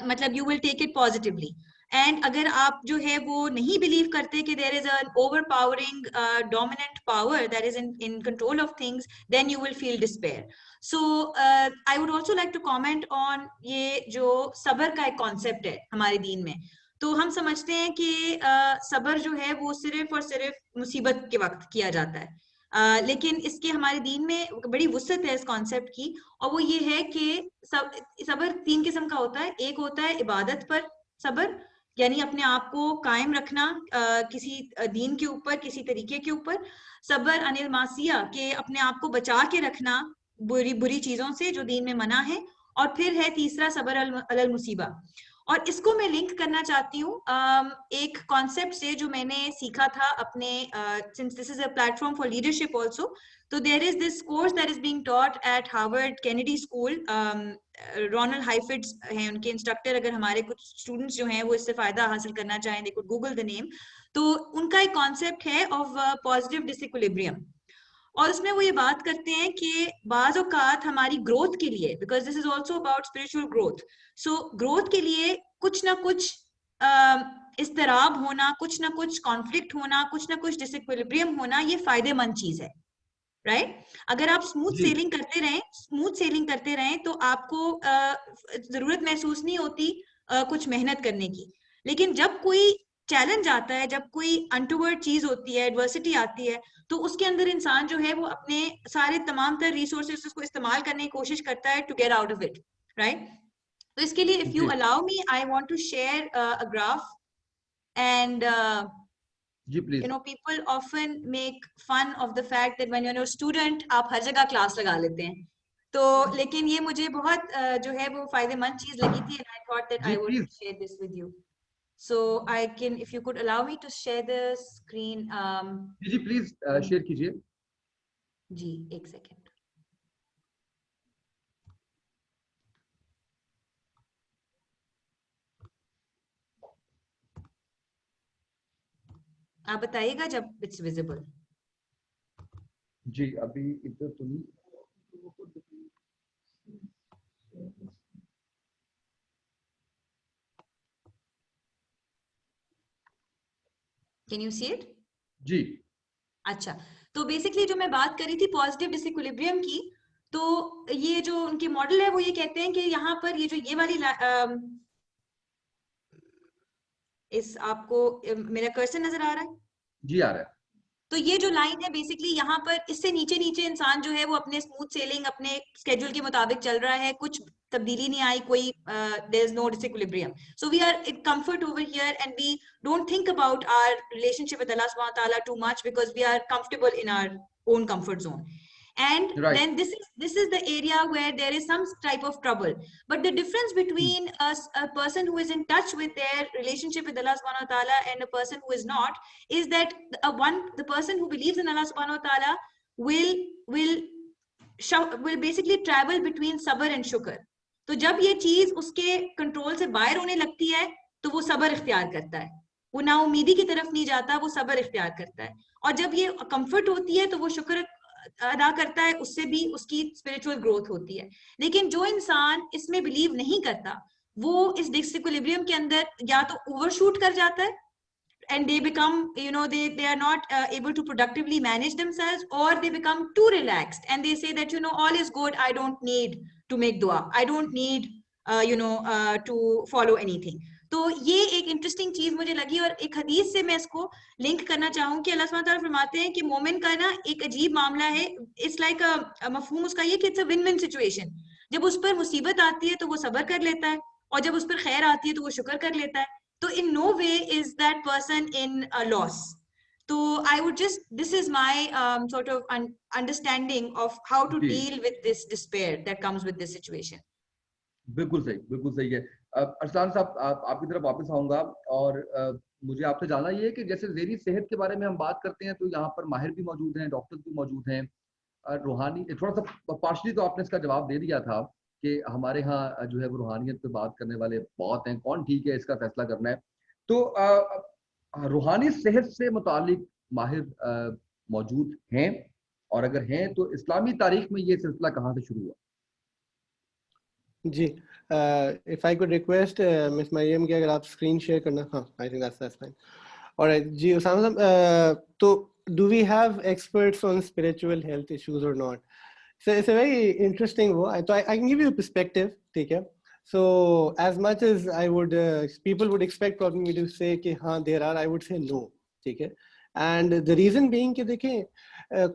مطلب you will take it positively. And اگر آپ جو ہے وہ نہیں بلیو کرتے کہ there is an overpowering dominant power that is in control of things, then you will feel despair. So I would also like to comment on یہ جو صبر کا ایک کانسیپٹ ہے ہمارے دین میں. تو ہم سمجھتے ہیں کہ صبر جو ہے وہ صرف اور صرف مصیبت کے وقت کیا جاتا ہے, لیکن اس کے ہمارے دین میں بڑی وسعت ہے اس کانسیپٹ کی, اور وہ یہ ہے کہ صبر 3 قسم کا ہوتا ہے. ایک ہوتا ہے عبادت پر صبر, یعنی اپنے آپ کو قائم رکھنا کسی دین کے اوپر, کسی طریقے کے اوپر. صبر عن المعصیہ, کہ اپنے آپ کو بچا کے رکھنا بری چیزوں سے جو دین میں منع ہے. اور پھر ہے تیسرا صبر علی المصیبہ, اور اس کو میں لنک کرنا چاہتی ہوں ایک کانسیپٹ سے جو میں نے سیکھا تھا اپنے since this is a platform for leadership also, تو there is this course that is being taught at Harvard Kennedy School. Ronald ہائفٹس ہیں ان کے انسٹرکٹر, اگر ہمارے کچھ اسٹوڈنٹس جو ہیں وہ اس سے فائدہ حاصل کرنا چاہیں they could Google the name. تو ان کا ایک کانسیپٹ ہے آف پازیٹیو ڈس ایکولیبریم, اور اس میں وہ یہ بات کرتے ہیں کہ بعض اوقات ہماری گروتھ کے لیے, because this is also about spiritual growth, so growth کے لیے کچھ نہ کچھ اضطراب ہونا, کچھ نہ کچھ کانفلکٹ ہونا, کچھ نہ کچھ ڈس ایکولیبریم ہونا, یہ فائدے مند چیز ہے, رائٹ. اگر آپ اسموتھ سیلنگ کرتے رہیں تو آپ کو ضرورت محسوس نہیں ہوتی کچھ محنت کرنے کی. لیکن جب کوئی چیلنج آتا ہے, جب کوئی انٹورڈ چیز ہوتی ہے, ایڈورسٹی آتی ہے, تو اس کے اندر انسان جو ہے وہ اپنے سارے تمام تر ریسورسز کو استعمال کرنے کی کوشش کرتا ہے to get out of it, right. تو اس کے لیے if you allow me, I want to share a graph. And جی please. you know, people often make fun of the fact that when you're a student آپ ہر جگہ class لگا لیتے ہیں, تو لیکن یہ مجھے بہت جو ہے وہ فائدے مند چیز لگی تھی, and I thought that I would share this with you. So I can, if you could allow me to share the screen. جی پلیز شیئر کیجیے. جی ایک سیکنڈ. آپ بتائیے گا جب اٹس ویزیبل. جی ابھی ادھر تو نہیں. Can you see it? جی. اچھا, تو بیسکلی جو میں بات کر رہی تھی پازیٹیو ڈس ایکویلبریم کی, تو یہ جو ان کے ماڈل ہے وہ یہ کہتے ہیں کہ یہاں پر یہ جو یہ والی اس آپ کو میرا کرسر نظر آ رہا ہے؟ جی آ رہا ہے. تو یہ جو لائن ہے بیسکلی یہاں پر اس سے نیچے نیچے انسان جو ہے وہ اپنے اسموتھ سیلنگ اپنے اسکیڈول کے مطابق چل رہا ہے, کچھ تبدیلی نہیں آئی, کوئی there is no disequilibrium. So we are in comfort over here and we don't think about our relationship with Allah subhanahu wa ta'ala too much because we are comfortable in our own comfort zone. And Right. then this is the area where there is some type of trouble. But the difference between a person who is in touch with their relationship with Allah subhanahu wa ta'ala and a person who is not is that the person who believes in Allah subhanahu wa ta'ala will basically travel between sabr and shukr. تو جب یہ چیز اس کے control سے باہر ہونے لگتی ہے تو وہ صبر اختیار کرتا ہے, وہ نا امیدی کی طرف نہیں جاتا, وہ صبر اختیار کرتا ہے. اور جب یہ کمفرٹ ہوتی ہے تو وہ شکر ادا کرتا ہے, اس سے بھی اس کی اسپرچل گروتھ ہوتی ہے. لیکن جو انسان اس میں بلیو نہیں کرتا وہ اس ڈسایکولیبریم کے اندر یا تو اوور شوٹ کر جاتا ہے and they become, you know, they are not able to productively manage themselves, or they become too relaxed and they say that, you know, all is good, I don't need to make dua, I don't need to follow anything. تو یہ ایک interesting چیز مجھے لگی, اور ایک حدیث سے میں اس کو لنک کرنا چاہوں کہ اللہ سبحانہ تعالیٰ فرماتے ہیں کہ مومن کا نا ایک عجیب معاملہ ہے, اٹس لائک مفہوم اس کا یہ کہ it's a win win situation. جب اس پر مصیبت آتی ہے تو وہ صبر کر لیتا ہے, اور جب اس پر خیر آتی ہے تو وہ شکر کر لیتا ہے. تو in no way is that person in a loss. So I would just, this is my sort of understanding of how to deal with this despair that comes with this situation. بالکل صحیح ہے. ارسلان صاحب آپ کی طرف واپس آؤں گا, اور مجھے آپ سے جاننا یہ ہے کہ جیسے ذہنی صحت کے بارے میں ہم بات کرتے ہیں تو یہاں پر ماہر بھی موجود ہیں, ڈاکٹر بھی موجود ہیں, روحانی تھوڑا سا پارشلی تو آپ نے اس کا جواب دے دیا تھا کہ ہمارے ہاں جو ہے وہ روحانیت پہ بات کرنے والے بہت ہیں, کون ٹھیک ہے اس کا فیصلہ کرنا ہے. تو روحانی صحت سے متعلق ماہر موجود ہیں, اور اگر ہیں تو اسلامی تاریخ میں یہ سلسلہ کہاں سے شروع ہوا؟ جی if I could request Miss Mariam کہ اگر آپ اسکرین شیئر کرنا. ہاں I think that's fine. Alright جی اسامہ صاحب, تو do we have experts on spiritual health issues or not? So it's a very interesting one. So I can give you a perspective, ٹھیک ہے. So as much as I would people would expect probably me to say کہ ہاں there are, I would say no, ٹھیک ہے. And the reason being کہ دیکھیں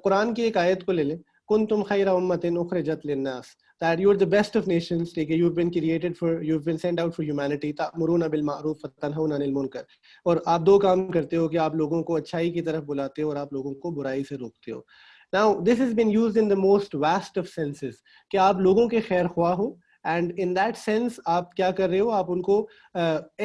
قرآن کی ایک آیت کو لے لیں, کنتم خیر امۃ اخرجت للناس, that you are the best of nations, ٹھیک ہے, you've been created for, you've been sent out for humanity, تأمرون بالمعروف وتنہون عن المنکر, اور آپ دو کام کرتے ہو کہ آپ لوگوں کو اچھائی کی طرف بلاتے ہو اور آپ لوگوں کو برائی سے روکتے ہو. Now this has been used in the most vast of senses کہ آپ لوگوں کے خیر خواہ ہو, and in that sense آپ کیا کر رہے ہو, آپ ان کو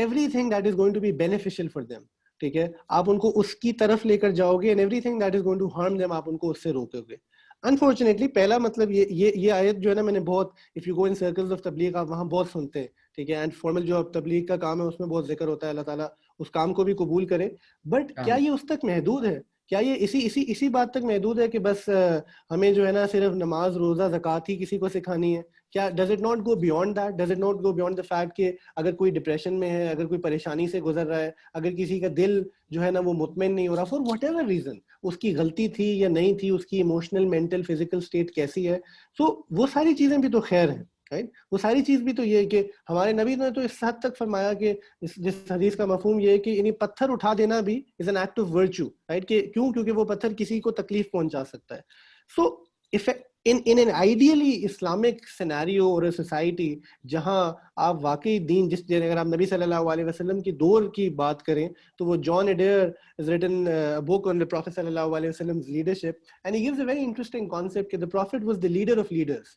everything that is going to be beneficial for them, ٹھیک ہے, آپ ان کو اس کی طرف لے کر جاؤ گے, and everything that is going to harm them آپ ان کو اس سے روکو گے. Unfortunately پہلا مطلب یہ آیت جو ہے نا, میں نے بہت, if you go in circles of تبلیغ آپ وہاں بہت سنتے ہیں, ٹھیک ہے, اینڈ فارمل جو تبلیغ کا کام ہے اس میں بہت ذکر ہوتا ہے, اللہ تعالیٰ اس کام کو بھی قبول کرے. بٹ کیا یہ اس تک محدود ہے؟ کیا یہ اسی بات تک محدود ہے کہ بس ہمیں جو ہے نا صرف نماز روزہ زکوٰۃ ہی کسی کو سکھانی ہے؟ کیا does it not go beyond that? Does it not go beyond the fact کہ اگر کوئی ڈپریشن میں ہے, اگر کوئی پریشانی سے گزر رہا ہے, اگر کسی کا دل جو ہے نا وہ مطمئن نہیں ہو رہا فار واٹ ایور ریزن, اس کی غلطی تھی یا نہیں تھی, اس کی ایموشنل مینٹل فزیکل اسٹیٹ کیسی ہے, سو وہ ساری چیزیں بھی تو خیر ہیں. رائٹ. وہ ساری چیز بھی تو یہ ہے کہ ہمارے نبی نے تو اس حد تک فرمایا کہ جس حدیث کا مفہوم یہ ہے کہ یعنی پتھر اٹھا دینا بھی is an act of virtue, right, کہ کیوں, کیونکہ وہ پتھر کسی کو تکلیف پہنچا سکتا ہے. سو in an ideally Islamic scenario or a society جہاں آپ واقعی دین, جس اگر آپ نبی صلی اللہ علیہ وسلم کی دور کی بات کریں تو وہ جان Adair has written a book on the Prophet صلی اللہ علیہ وسلم's leadership and he gives a very interesting concept کہ the Prophet was the leader of leaders,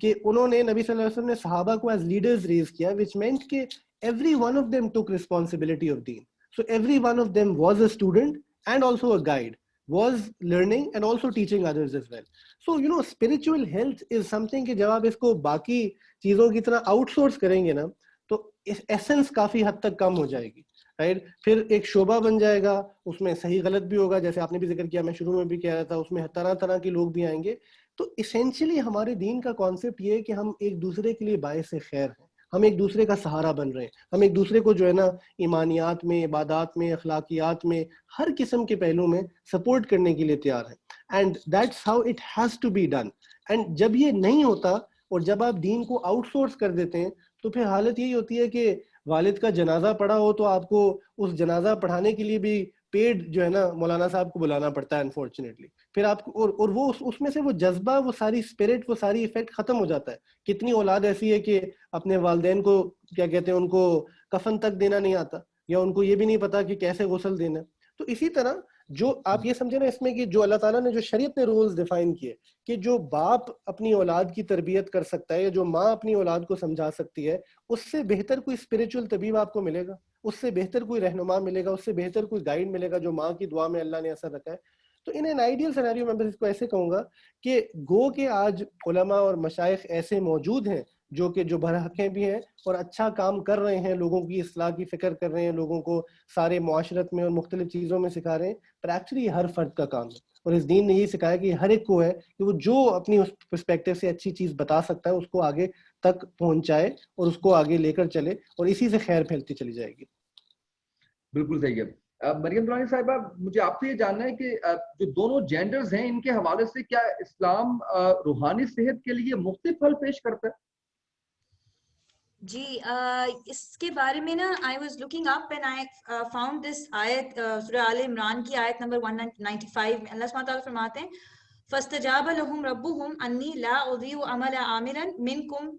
کہ انہوں نے نبی صلی اللہ علیہ وسلم نے صحابہ کو as leaders raise کیا, which meant کہ every one of them took responsibility of deen. So every one of them was a student and also a guide, was learning and also teaching others as well. So you know spiritual health is something کہ جب آپ اس کو باقی چیزوں کی طرح out source کریں گے نا تو ایسنس کافی حد تک کم ہو جائے گی, رائٹ. پھر ایک شعبہ بن جائے گا, اس میں صحیح غلط بھی ہوگا, جیسے آپ نے بھی ذکر کیا, میں شروع میں بھی کہہ رہا تھا, اس میں طرح طرح کے لوگ بھی آئیں گے. تو اسینشلی ہمارے دین کا کانسیپٹ یہ ہے کہ ہم ایک دوسرے کے لیے باعث خیر ہیں, ہم ایک دوسرے کا سہارا بن رہے ہیں, ہم ایک دوسرے کو جو ہے نا ایمانیات میں, عبادات میں, اخلاقیات میں, ہر قسم کے پہلو میں سپورٹ کرنے کے لیے تیار ہیں. And that's how it has to be done. And جب یہ نہیں ہوتا اور جب آپ دین کو آؤٹ سورس کر دیتے ہیں تو پھر حالت یہی ہوتی ہے کہ والد کا جنازہ پڑھا ہو تو آپ کو اس جنازہ پڑھانے کے لیے بھی پیڈ جو ہے نا مولانا صاحب کو بلانا پڑتا ہے انفارچونیٹلی. پھر آپ کو اور وہ اس میں سے وہ جذبہ, وہ ساری اسپرٹ, وہ ساری افیکٹ ختم ہو جاتا ہے. کتنی اولاد ایسی ہے کہ اپنے والدین کو کیا کہتے ہیں, ان کو کفن تک دینا نہیں آتا, یا ان کو یہ بھی نہیں پتا کہ کیسے غسل دینا. تو اسی طرح جو آپ یہ سمجھے نا اس میں کہ جو اللہ تعالیٰ نے, جو شریعت نے رولز ڈیفائن کیے کہ جو باپ اپنی اولاد کی تربیت کر سکتا ہے یا جو ماں اپنی اولاد کو سمجھا سکتی ہے, اس سے بہتر کوئی اسپرچل طبیب آپ کو ملے گا, اس سے بہتر کوئی رہنما ملے گا, اس سے بہتر کوئی گائیڈ ملے گا جو ماں کی دعا میں اللہ نے اثر رکھا ہے. تو ان این آئیڈیل سینیریو میں اس کو ایسے کہوں گا کہ گو کہ آج علماء اور مشائخ ایسے موجود ہیں جو برحقیں بھی ہیں اور اچھا کام کر رہے ہیں, لوگوں کی اصلاح کی فکر کر رہے ہیں, لوگوں کو سارے معاشرت میں اور مختلف چیزوں میں سکھا رہے ہیں, پر ایکچولی ہر فرد کا کام ہے. اور اس دین نے یہ سکھایا کہ ہر ایک کو ہے کہ وہ جو اپنی اس پرسپیکٹیو سے اچھی چیز بتا سکتا ہے اس کو آگے تک پہنچائے اور اس کو آگے لے کر چلے, اور اسی سے خیر پھیلتی چلی جائے گی. بالکل صحیح ہے. مریم درانی صاحبہ, مجھے آپ سے یہ جاننا ہے کہ جو دونوں جینڈرز ہیں ان کے حوالے سے کیا اسلام روحانی صحت کے لیے مختلف حل پیش کرتا ہے؟ جی, اس کے بارے میں نا I was looking up and I found this آیت سورہ آل عمران کی آیت نمبر 195 میں اللہ سبحانہ تعالیٰ فرماتے ہیں فَاسْتَجَابَ لَهُمْ رَبُّهُمْ أَنِّي لَا أُضِيعُ عَمَلَ عَامِلٍ مِّنكُم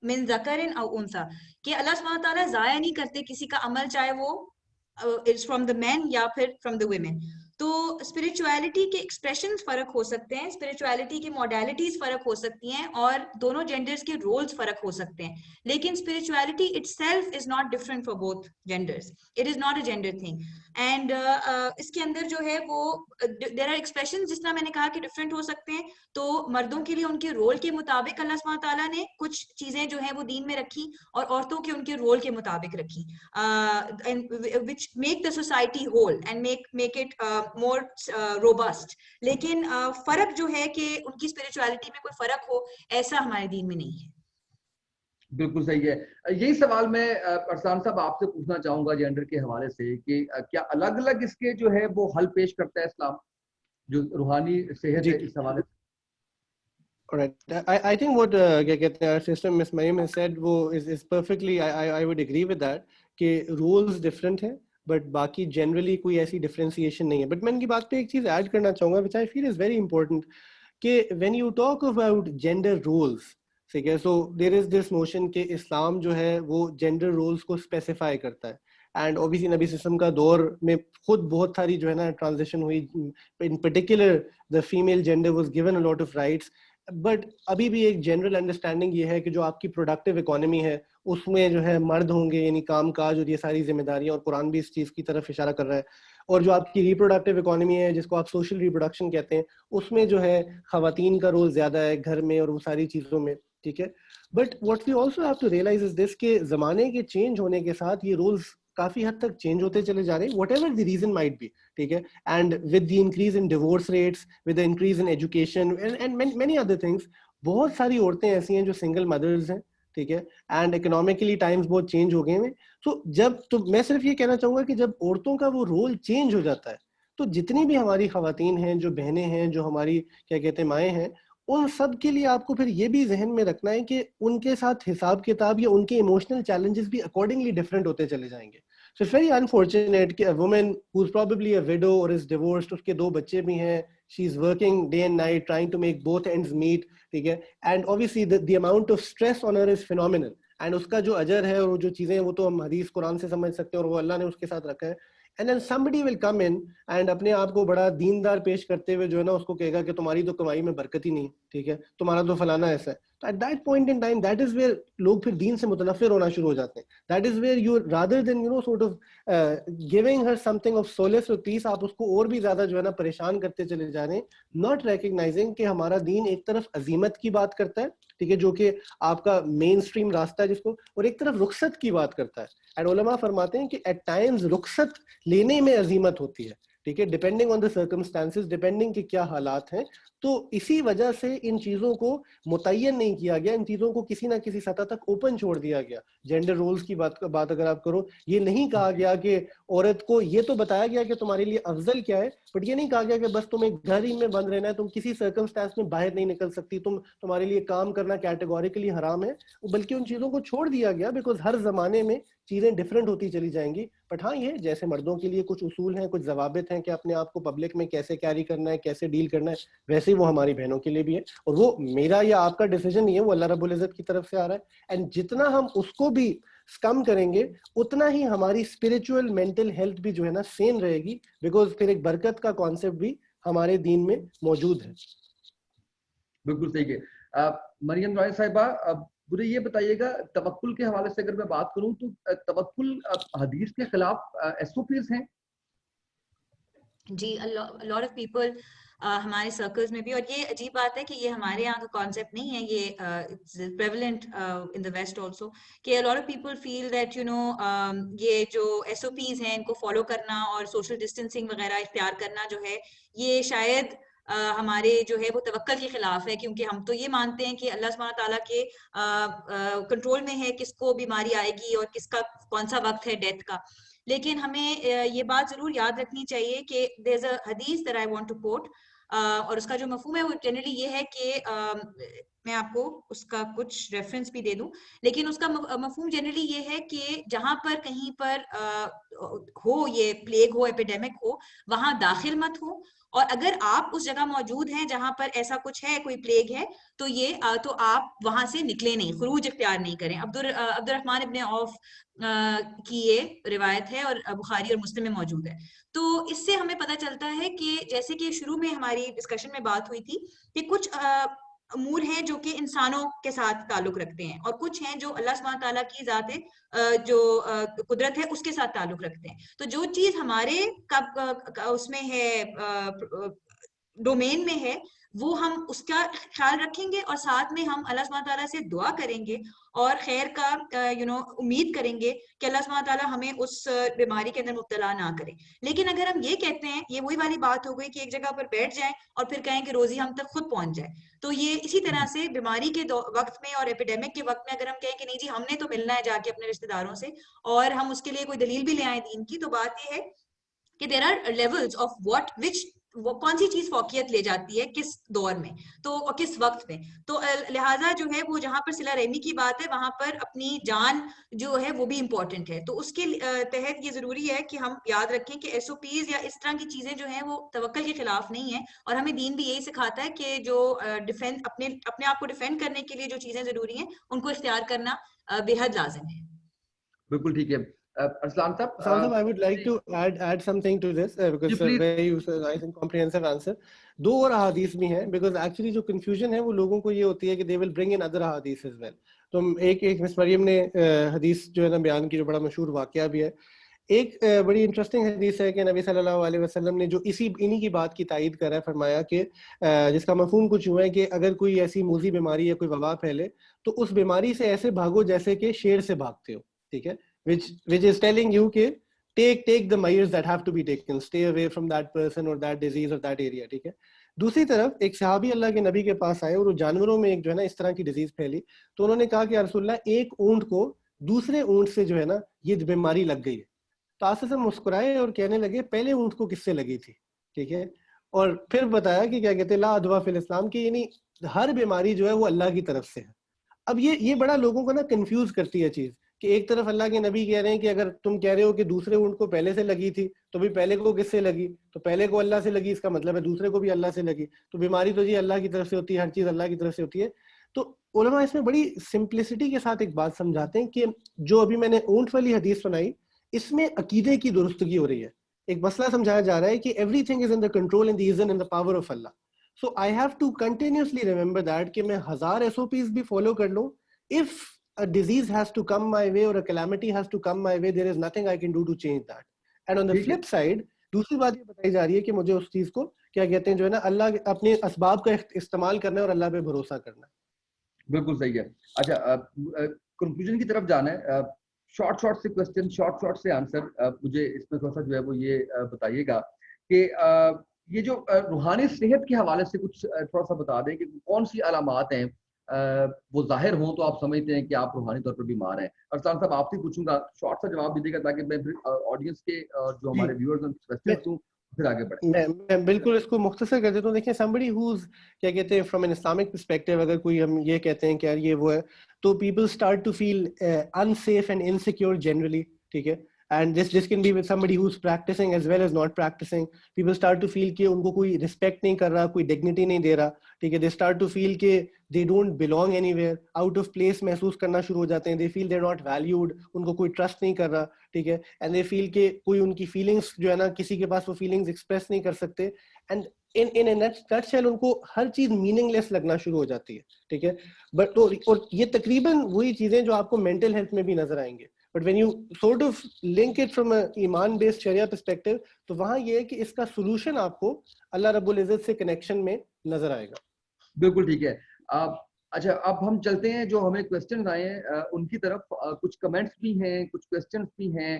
مِّن ذَكَرٍ أَوْ أُنثَىٰ, کہ اللہ سبحانہ تعالیٰ ضائع نہیں کرتے کسی کا عمل, چاہے وہ it's from the men یا پھر from the women. تو اسپرچویلٹی کے ایکسپریشنز فرق ہو سکتے ہیں, اسپرچویلٹی کی موڈیلٹیز فرق ہو سکتی ہیں, اور دونوں جینڈرز کے رولز فرق ہو سکتے ہیں, لیکن spirituality itself is not different for both genders, it is not a gender thing. And اس کے اندر جو ہے وہ دیر آر ایکسپریشنز, جس طرح میں نے کہا کہ ڈفرینٹ ہو سکتے ہیں. تو مردوں کے لیے ان کے رول کے مطابق اللہ سبحانہ تعالیٰ نے کچھ چیزیں جو ہیں وہ دین میں رکھی, اور عورتوں کے ان کے رول کے مطابق رکھی, which make the society whole and make it more robust. لیکن فرق جو ہے کہ ان کی اسپرچویلٹی میں کوئی فرق ہو, ایسا ہمارے دین میں نہیں ہے. بالکل صحیح ہے. یہی سوال میں ارسلان صاحب آپ سے پوچھنا چاہوں گا جینڈر کے حوالے سے کہ کیا الگ الگ اس کے جو ہے وہ حل پیش کرتا ہے اسلام جو روحانی صحت ہے اس حوالے سے؟ Alright, I think what our sister Miss Maryam has said is perfectly, I would agree with that کہ rules different ہیں but باقی generally کوئی ایسی differentiation نہیں ہے. But میں ان کی بات پہ ایک چیز ایڈ کرنا چاہوں گا which I feel is very important کہ when you talk about gender roles, ٹھیک ہے, so there is this notion کہ اسلام جو ہے وہ gender roles کو specify کرتا ہے. اینڈ اوبیسلی نبی صلی اللہ علیہ وسلم کا دور میں خود بہت ساری جو ہے نا ٹرانزیشن ہوئی, in particular the female gender was given a lot of rights, but ابھی بھی ایک جنرل انڈرسٹینڈنگ یہ ہے کہ جو آپ کی پروڈکٹیو اکانومی ہے اس میں جو ہے مرد ہوں گے, یعنی کام کاج اور یہ ساری ذمہ داریاں, اور قرآن بھی اس چیز کی طرف اشارہ کر رہا ہے. اور جو آپ کی ریپروڈکٹیو اکانومی ہے جس کو آپ سوشل ریپروڈکشن کہتے ہیں, اس میں جو ہے خواتین کا رول زیادہ ہے گھر میں اور وہ ساری چیزوں میں, ٹھیک ہے. But what we also have to realise is this کہ زمانے کے چینج ہونے کے ساتھ یہ رولز کافی حد تک چینج ہوتے چلے جا رہے ہیں, whatever the reason might be, ٹھیک ہے. And with the increase in divorce rates, with the increase in education and many other things, بہت ساری عورتیں ایسی ہیں جو سنگل مدرز ہیں, ٹھیک ہے, اینڈ اکنامکلی ٹائمز بہت چینج ہو گئے ہیں. تو میں صرف یہ کہنا چاہوں گا کہ جب عورتوں کا وہ رول چینج ہو جاتا ہے تو جتنی بھی ہماری خواتین ہیں, جو بہنیں ہیں, جو ہماری کیا کہتے ہیں مائیں ہیں, ان سب کے لیے آپ کو پھر یہ بھی ذہن میں رکھنا ہے کہ ان کے ساتھ حساب کتاب یا ان کے ایموشنل چیلنجز بھی اکارڈنگلی ڈفرینٹ ہوتے چلے جائیں گے. So it's very unfortunate کہ a woman who's probably a widow or is divorced, اس کے 2 بچے بھی ہیں, she's working day and night trying to make both ends meet, ٹھیک ہے, and obviously the amount of stress on her is phenomenal, and اس کا جو اجر ہے اور جو چیزیں وہ تو ہم حدیث قرآن سے سمجھ سکتے ہیں اور وہ اللہ نے اس کے ساتھ رکھا ہے. And then somebody will come in and اپنے آپ کو بڑا دیندار پیش کرتے ہوئے جو ہے نا اس کو کہے گا کہ تمہاری تو کمائی میں برکت ہی نہیں, ٹھیک ہے, تمہارا تو فلانا ایسا ہے. تو at that point in time that is where لوگ پھر دین سے متنفر ہونا شروع ہو جاتے ہیں. That is where you rather than sort of giving her something of solace or peace, آپ اس کو اور بھی زیادہ جو ہے نا پریشان کرتے چلے جا رہے ہیں, not recognizing کہ ہمارا دین ایک طرف عزیمت کی بات کرتا ہے, ٹھیک ہے, جو کہ آپ کا مین اسٹریم راستہ ہے جس کو, اور ایک طرف رخصت کی بات کرتا ہے. اینڈ علماء فرماتے ہیں کہ ایٹ ٹائمز رخصت لینے میں عزیمت ہوتی ہے, ٹھیک ہے, depending on the circumstances, depending کہ کیا حالات ہیں. تو اسی وجہ سے ان چیزوں کو متعین نہیں کیا گیا, ان چیزوں کو کسی نہ کسی سطح تک اوپن چھوڑ دیا گیا. جینڈر رولز کی بات اگر آپ کرو, یہ نہیں کہا گیا کہ عورت کو, یہ تو بتایا گیا کہ تمہارے لیے افضل کیا ہے, بٹ یہ نہیں کہا گیا کہ بس تمہیں گھر ہی میں بند رہنا ہے, تم کسی سرکمسٹانس میں باہر نہیں نکل سکتی, تمہارے لیے کام کرنا کیٹیگوریکلی حرام ہے. بلکہ ان چیزوں کو چھوڑ دیا گیا بیکاز ہر زمانے میں چیزیں ڈفرینٹ ہوتی چلی جائیں گی. بٹ ہاں, یہ جیسے مردوں کے لیے کچھ اصول ہیں, کچھ ضوابط ہیں کہ اپنے آپ کو پبلک میں کیسے کیری کرنا ہے, کیسے ڈیل کرنا ہے, ویسے وہ ہماری بہنوں کے لیے بھی ہے. اور وہ میرا یا آپ کا ڈیسیجن نہیں ہے, وہ اللہ رب العزت کی طرف سے آ رہا ہے. اینڈ جتنا ہم اس کو بھی کم کریں گے اتنا ہی ہماری اسپرچوئل مینٹل ہیلتھ بھی جو ہے نا سین رہے گی, بیکاز پھر ایک برکت کا کانسیپٹ بھی ہمارے دین میں موجود ہے. بالکل صحیح ہے. مریم رائے صاحبہ, مجھے یہ بتائیے گا, توکل کے حوالے سے اگر میں بات کروں تو توکل حدیث کے خلاف ایس او پیز ہیں؟ جی, lot of people ہمارے سرکلز میں بھی, اور یہ عجیب بات ہے کہ یہ ہمارے یہاں کا کانسیپٹ نہیں ہے, یہ prevalent in the West also, کہ a lot of people feel that یہ جو SOPs ہیں ان کو فالو کرنا اور سوشل ڈسٹینسنگ وغیرہ اختیار کرنا جو ہے, یہ شاید ہمارے جو ہے وہ توکل کے خلاف ہے, کیونکہ ہم تو یہ مانتے ہیں کہ اللہ سبحانہ تعالیٰ کے کنٹرول میں ہے کس کو بیماری آئے گی اور کس کا کون سا وقت ہے ڈیتھ کا. لیکن ہمیں یہ بات ضرور یاد رکھنی چاہیے کہ there's a hadith that I want to quote, اور اس کا جو مفہوم ہے وہ جنرلی یہ ہے کہ میں آپ کو اس کا کچھ ریفرنس بھی دے دوں, لیکن اس کا مفہوم جنرلی یہ ہے کہ جہاں پر کہیں پر ہو یہ پلیگ ہو, ایپیڈیمک ہو, وہاں داخل مت ہو, اور اگر آپ اس جگہ موجود ہیں جہاں پر ایسا کچھ ہے, کوئی پلیگ ہے, تو آپ وہاں سے نکلے نہیں, خروج اختیار نہیں کریں. عبد الرحمن ابن عوف کی یہ روایت ہے اور بخاری اور مسلم میں موجود ہے. تو اس سے ہمیں پتہ چلتا ہے کہ جیسے کہ شروع میں ہماری ڈسکشن میں بات ہوئی تھی کہ کچھ امور ہیں جو کہ انسانوں کے ساتھ تعلق رکھتے ہیں, اور کچھ ہیں جو اللہ سبحانہ تعالیٰ کی ذات جو قدرت ہے اس کے ساتھ تعلق رکھتے ہیں. تو جو چیز ہمارے اس میں ہے, ڈومین میں ہے, وہ ہم اس کا خیال رکھیں گے, اور ساتھ میں ہم اللہ سبحانہ تعالیٰ سے دعا کریں گے اور خیر کا امید کریں گے کہ اللہ سبحانہ تعالیٰ ہمیں اس بیماری کے اندر مبتلا نہ کرے. لیکن اگر ہم یہ کہتے ہیں, یہ وہی والی بات ہو گئی کہ ایک جگہ پر بیٹھ جائیں اور پھر کہیں کہ روزی ہم تک خود پہنچ جائے. تو یہ اسی طرح سے بیماری کے وقت میں اور ایپیڈیمک کے وقت میں اگر ہم کہیں کہ نہیں جی ہم نے تو ملنا ہے جا کے اپنے رشتے داروں سے, اور ہم اس کے لیے کوئی دلیل بھی لے آئیں دین کی, تو بات یہ ہے کہ there are levels of وہ کون سی چیز فوقیت لے جاتی ہے کس دور میں, تو کس وقت میں. تو لہٰذا جو ہے وہ جہاں پر صلہ رحمی کی بات ہے وہاں پر اپنی جان جو ہے وہ بھی امپورٹنٹ ہے. تو اس کے تحت یہ ضروری ہے کہ ہم یاد رکھیں کہ SOPs یا اس طرح کی چیزیں جو ہیں وہ توکل کے خلاف نہیں ہیں, اور ہمیں دین بھی یہی سکھاتا ہے کہ جو اپنے آپ کو ڈیفینڈ کرنے کے لیے جو چیزیں ضروری ہیں ان کو اختیار کرنا بے حد لازم ہے. بالکل ٹھیک ہے. Arslan Sahab, I would like to add something to this because it's a very nice and comprehensive answer. 2 اور احادیث بھی ہیں, because actually جو confusion ہے وہ لوگوں کو یہ ہوتی ہے کہ they will bring in other hadith as well. تو ایک مس مریم نے حدیث جو ہے نا بیان کی, جو بڑا مشہور واقعہ بھی ہے. ایک بڑی انٹرسٹنگ حدیث ہے کہ نبی صلی اللہ علیہ وسلم نے جو انہی کی بات کی تائید کرا ہے, فرمایا کہ جس کا مفہوم کچھ ہوا ہے کہ اگر کوئی ایسی موذی بیماری یا کوئی وبا پھیلے تو اس بیماری سے ایسے بھاگو جیسے کہ شیر سے بھاگتے ہو, ٹھیک ہے, which is telling you کہ take the measures that have to be taken, stay away from that person or that disease or that area, ٹھیک ہے. دوسری طرف ایک صحابی اللہ کے نبی کے پاس آئے اور وہ جانوروں میں ایک جو ہے نا اس طرح کی ڈیزیز پھیلی, تو انہوں نے کہا کہ یا رسول اللہ, ایک اونٹ کو دوسرے اونٹ سے جو ہے نا یہ بیماری لگ گئی ہے. تو آسے سے مسکرائے اور کہنے لگے پہلے اونٹ کو کس سے لگی تھی, ٹھیک ہے, اور پھر بتایا کہ کیا کہتے ہیں لا ادوا فی الاسلام, کہ یعنی ہر بیماری جو ہے وہ اللہ کی طرف سے ہے. اب یہ بڑا لوگوں کو نا کنفیوز کرتی ہے چیز کہ ایک طرف اللہ کے نبی کہہ رہے ہیں کہ اگر تم کہہ رہے ہو کہ دوسرے اونٹ کو پہلے سے لگی تھی تو بھی پہلے کو کس سے لگی, تو پہلے کو اللہ سے لگی, اس کا مطلب ہے دوسرے کو بھی اللہ سے لگی. تو بیماری تو جی اللہ کی طرف سے ہوتی ہے, ہر چیز اللہ کی طرف سے ہوتی ہے. تو علماء اس میں بڑی سمپلسٹی کے ساتھ ایک بات سمجھاتے ہیں کہ جو ابھی میں نے اونٹ والی حدیث سنائی, اس میں عقیدے کی درستگی ہو رہی ہے. ایک مسئلہ سمجھایا جا رہا ہے کہ everything is in the control and the is in the power of Allah. So I have to continuously remember that کہ میں 1000 SOPs بھی فالو کر لوں, if a disease has to come my way or a calamity has to come my way, there is nothing I can do to change that. And on the flip side, دوسری بات یہ بتائی جا رہی ہے کہ مجھے اس چیز کو کیا کہتے ہیں جو ہے نا, اللہ اپنے اسباب کا استعمال کرنا ہے اور اللہ پہ بھروسہ کرنا ہے. بالکل صحیح ہے. اچھا, کنکلوژن کی طرف جانا ہے. شارٹ سے کوسچن, شارٹ سے آنسر. مجھے اس میں تھوڑا سا جو ہے وہ یہ بتائیے گا کہ یہ جو روحانی صحت کے حوالے سے کچھ تھوڑا سا بتا دیں کہ کون سی علامات ہیں وہ ظاہر ہوں تو آپ سمجھتے ہیں کہ آپ روحانی طور پر بیمار ہیں. ارسلان صاحب آپ سے پوچھوں گا, شارٹ سا جواب دیجیے گا تاکہ میں آڈینس کے جو ہمارے ویورز ہیں کوسچنز دوں, پھر آگے بڑھیں. میں بالکل اس کو مختصر کر دیتا ہوں. دیکھیں somebody who's کیا کہتے ہیں فرام این اسلامک پرسپیکٹیو, اگر کوئی ہم یہ کہتے ہیں کہ یار یہ وہ ہے, تو people start to feel unsafe and insecure generally, ٹھیک ہے. And this can be with somebody who's practicing as well as not practicing. People start to feel کہ ان کو کوئی respect نہیں کر رہا, کوئی dignity نہیں دے رہا, ٹھیک ہے. They start to feel کہ they don't belong anywhere, out of place محسوس کرنا شروع ہو جاتے ہیں. They feel they're not valued, ان کو کوئی trust نہیں کر رہا, ٹھیک ہے. And they feel کہ کوئی ان کی feelings جو ہے نا, کسی کے پاس وہ feelings express نہیں کر سکتے. And in a nutshell ان کو ہر چیز میننگ لیس لگنا شروع ہو جاتی ہے, ٹھیک ہے. بٹ اور یہ تقریباً وہی چیزیں جو آپ کو مینٹل ہیلتھ میں بھی نظر آئیں گے. But when you sort of link it from a ایمان based شریعہ perspective, تو وہاں یہ ہے کہ اس کا solution آپ کو اللہ رب العزت سے کنیکشن میں نظر آئے گا. بالکل ٹھیک ہے. اچھا, اب ہم چلتے ہیں جو ہمیں کوسچنز آئے ہیں ان کی طرف. کچھ کمنٹس بھی ہیں, کچھ کوسچنز بھی ہیں.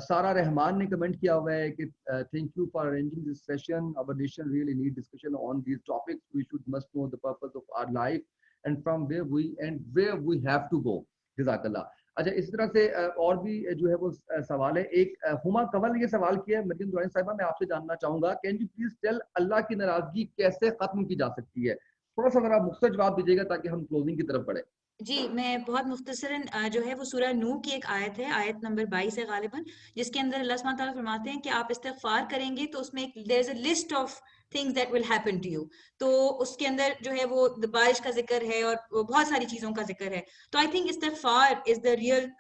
سارا رحمان نے کمنٹ کیا ہوا ہے کہ thank you for arranging this session. our nation really need discussion on these topics. we must know the purpose of our life and from where we have to go. جزاک اللہ. اچھا, اس طرح سے اور بھی جو ہے وہ سوال ہے. ایک ہما کنول نے یہ سوال کیا ہے, مریم درانی صاحبہ میں آپ سے جاننا چاہوں گا, کین یو پلیز ٹیل اللہ کی ناراضگی کیسے ختم کی جا سکتی ہے؟ تھوڑا سا ذرا مختصر جواب دیجیے گا تاکہ ہم کلوزنگ کی طرف بڑھیں. جی, میں بہت مختصراً جو ہے وہ سورہ نوح کی ایک آیت ہے, آیت نمبر 22 ہے غالباً, جس کے اندر اللہ سبحانہ تعالیٰ فرماتے ہیں کہ آپ استغفار کریں گے تو اس میں there is a list of things that will happen to you. تو اس کے اندر جو ہے وہ بارش کا ذکر ہے اور بہت ساری چیزوں کا ذکر ہے. تو I think استغفار is the real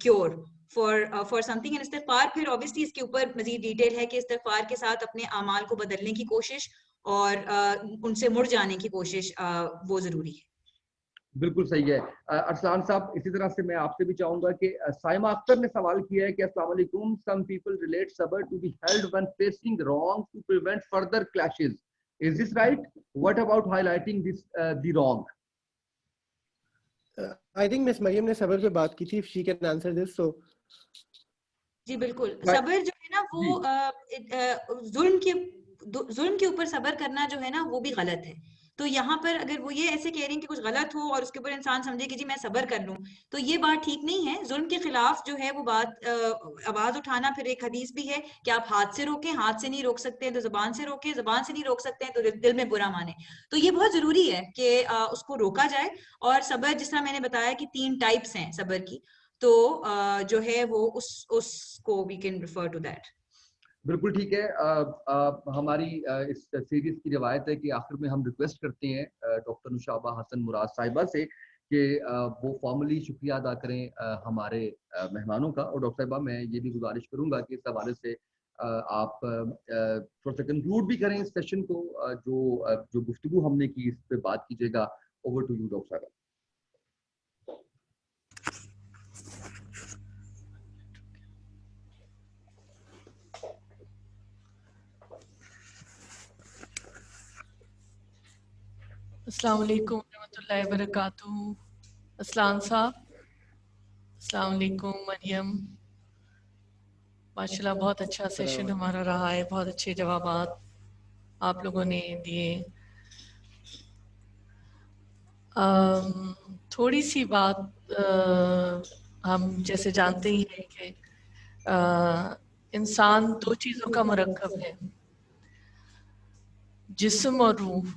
cure for something. and استغفار پھر obviously اس کے اوپر مزید ڈیٹیل ہے کہ استغفار کے ساتھ اپنے اعمال کو بدلنے کی کوشش اور ان سے مڑ جانے کی کوشش وہ ضروری ہے. بالکل صحیح ہے. ارسلان صاحب, اسی طرح سے میں آپ سے بھی چاہوں گا کہ سائمہ اختر نے سوال کیا ہے کہ السلام علیکم, some people relate صبر to be held when facing wrong to prevent further clashes. Is this right? What about highlighting this the wrong? I think Miss مریم نے صبر پہ بات کی تھی. She can answer this. So جی بالکل, صبر جو ہے نا وہ ظلم کے اوپر صبر کرنا جو ہے نا وہ بھی غلط ہے. تو یہاں پر اگر وہ یہ ایسے کہہ رہے ہیں کہ کچھ غلط ہو اور اس کے اوپر انسان سمجھے کہ جی میں صبر کر لوں, تو یہ بات ٹھیک نہیں ہے. ظلم کے خلاف جو ہے وہ بات آواز اٹھانا, پھر ایک حدیث بھی ہے کہ آپ ہاتھ سے روکیں, ہاتھ سے نہیں روک سکتے ہیں تو زبان سے روکیں, زبان سے نہیں روک سکتے ہیں تو دل میں برا مانیں. تو یہ بہت ضروری ہے کہ اس کو روکا جائے. اور صبر جس طرح میں نے بتایا کہ 3 ٹائپس ہیں صبر کی, تو جو ہے وہ اس کو we can refer to that. بالکل ٹھیک ہے. ہماری اس سیریز کی روایت ہے کہ آخر میں ہم ریکویسٹ کرتے ہیں ڈاکٹر نشابہ حسن مراد صاحبہ سے کہ وہ فارملی شکریہ ادا کریں ہمارے مہمانوں کا. اور ڈاکٹر صاحبہ میں یہ بھی گزارش کروں گا کہ اس حوالے سے آپ تھوڑا سا کنکلوڈ بھی کریں اس سیشن کو. جو گفتگو ہم نے کی اس پہ بات کیجیے گا. اوور ٹو یو ڈاکٹر صاحبہ. السلام علیکم ورحمۃ اللہ وبرکاتہ. اسلام صاحب, السلام علیکم. مریم, ماشاء اللہ بہت اچھا سیشن ہمارا رہا ہے, بہت اچھے جوابات آپ لوگوں نے دیے. تھوڑی سی بات ہم جیسے جانتے ہی ہیں کہ انسان 2 چیزوں کا مرکب ہے, جسم اور روح.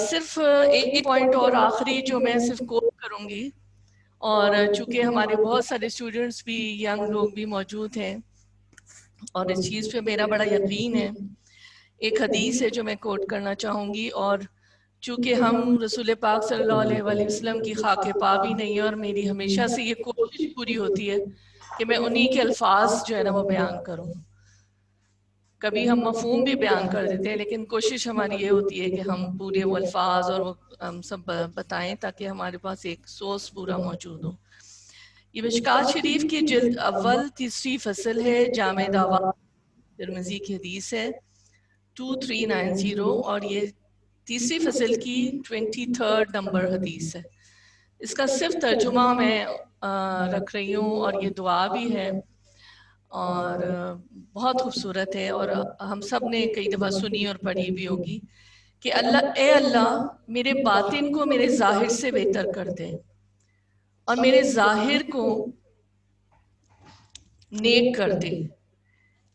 صرف ایک پوائنٹ اور آخری جو میں صرف کوٹ کروں گی، اور چونکہ ہمارے بہت سارے اسٹوڈنٹس بھی ینگ لوگ بھی موجود ہیں اور اس چیز پہ میرا بڑا یقین ہے، ایک حدیث ہے جو میں کوٹ کرنا چاہوں گی، اور چونکہ ہم رسول پاک صلی اللہ علیہ وآلہ وسلم کی خاک پا بھی نہیں ہے، اور میری ہمیشہ سے یہ کوشش پوری ہوتی ہے کہ میں انہی کے الفاظ جو ہے نا وہ بیان کروں. کبھی ہم مفہوم بھی بیان کر دیتے ہیں، لیکن کوشش ہماری یہ ہوتی ہے کہ ہم پورے وہ الفاظ اور وہ ہم سب بتائیں تاکہ ہمارے پاس ایک سورس پورا موجود ہو. یہ مشکات شریف کی جلد اول 3 فصل ہے، جامع دعوات ترمذی کی حدیث ہے 2390، اور یہ 3 فصل کی 23 نمبر حدیث ہے. اس کا صرف ترجمہ میں رکھ رہی ہوں، اور یہ دعا بھی ہے اور بہت خوبصورت ہے، اور ہم سب نے کئی دفعہ سنی اور پڑھی بھی ہوگی کہ اے اللہ میرے باطن کو میرے ظاہر سے بہتر کر دے، اور میرے ظاہر کو نیک کر دے.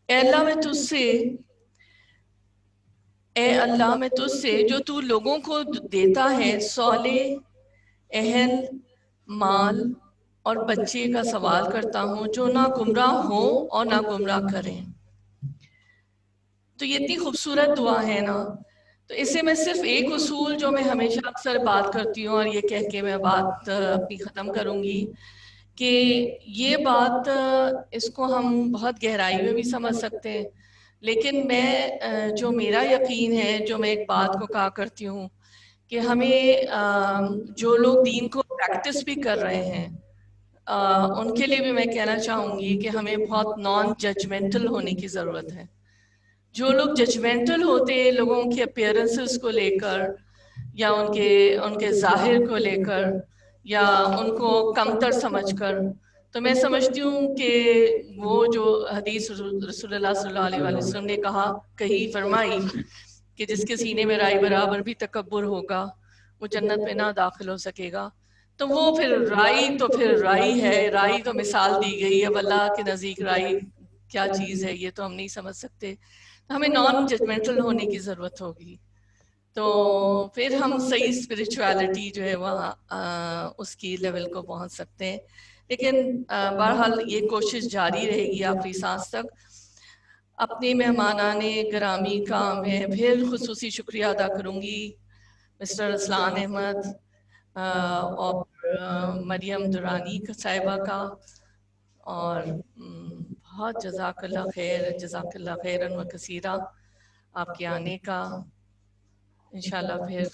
اے اللہ میں تجھ سے، اے اللہ میں تجھ سے جو تو لوگوں کو دیتا ہے صالح، اہل، مال اور بچے کا سوال کرتا ہوں، جو نہ گمراہ ہوں اور نہ گمراہ کریں. تو یہ اتنی خوبصورت دعا ہے نا. تو اس سے میں صرف ایک اصول جو میں ہمیشہ اکثر بات کرتی ہوں، اور یہ کہہ کے میں بات اپنی ختم کروں گی، کہ یہ بات اس کو ہم بہت گہرائی میں بھی سمجھ سکتے ہیں، لیکن میں جو میرا یقین ہے، جو میں ایک بات کو کہا کرتی ہوں کہ ہمیں جو لوگ دین کو پریکٹس بھی کر رہے ہیں ان کے لیے بھی میں کہنا چاہوں گی کہ ہمیں بہت نان ججمنٹل ہونے کی ضرورت ہے. جو لوگ ججمنٹل ہوتے ہیں لوگوں کے اپیرنسز کو لے کر، یا ان کے ظاہر کو لے کر، یا ان کو کمتر سمجھ کر، تو میں سمجھتی ہوں کہ وہ جو حدیث رسول اللہ صلی اللہ علیہ وآلہ وسلم نے کہی فرمائی کہ جس کے سینے میں رائی برابر بھی تکبر ہوگا وہ جنت میں نہ داخل ہو سکے گا. تو وہ پھر رائی ہے، رائی تو مثال دی گئی. اب اللہ کے نزدیک رائی کیا چیز ہے یہ تو ہم نہیں سمجھ سکتے. ہمیں نان ججمنٹل ہونے کی ضرورت ہوگی، تو پھر ہم صحیح اسپرچویلٹی جو ہے وہاں اس کی لیول کو پہنچ سکتے ہیں. لیکن بہرحال یہ کوشش جاری رہے گی آخری سانس تک. اپنے مہمانان گرامی کا میں پھر خصوصی شکریہ ادا کروں گی، مسٹر اسلان احمد اور مریم درانی صاحبہ کا، اور بہت جزاک اللہ خیر، جزاک اللہ خیرن و کثیرہ آپ کے آنے کا. انشاءاللہ پھر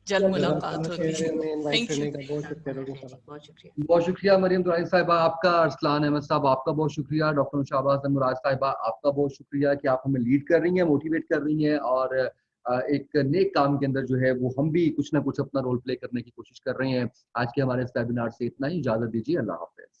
جلد ملاقات ہوگی. بہت شکریہ مریم درانی صاحبہ آپ کا، ارسلان احمد صاحب آپ کا بہت شکریہ، ڈاکٹر شہباز مراد صاحبہ آپ کا بہت شکریہ کہ آپ ہمیں لیڈ کر رہی ہیں، موٹیویٹ کر رہی ہیں، اور ایک نیک کام کے اندر جو ہے وہ ہم بھی کچھ نہ کچھ اپنا رول پلے کرنے کی کوشش کر رہے ہیں. آج کے ہمارے اس ویبینار سے اتنا ہی، اجازت دیجیے، اللہ حافظ.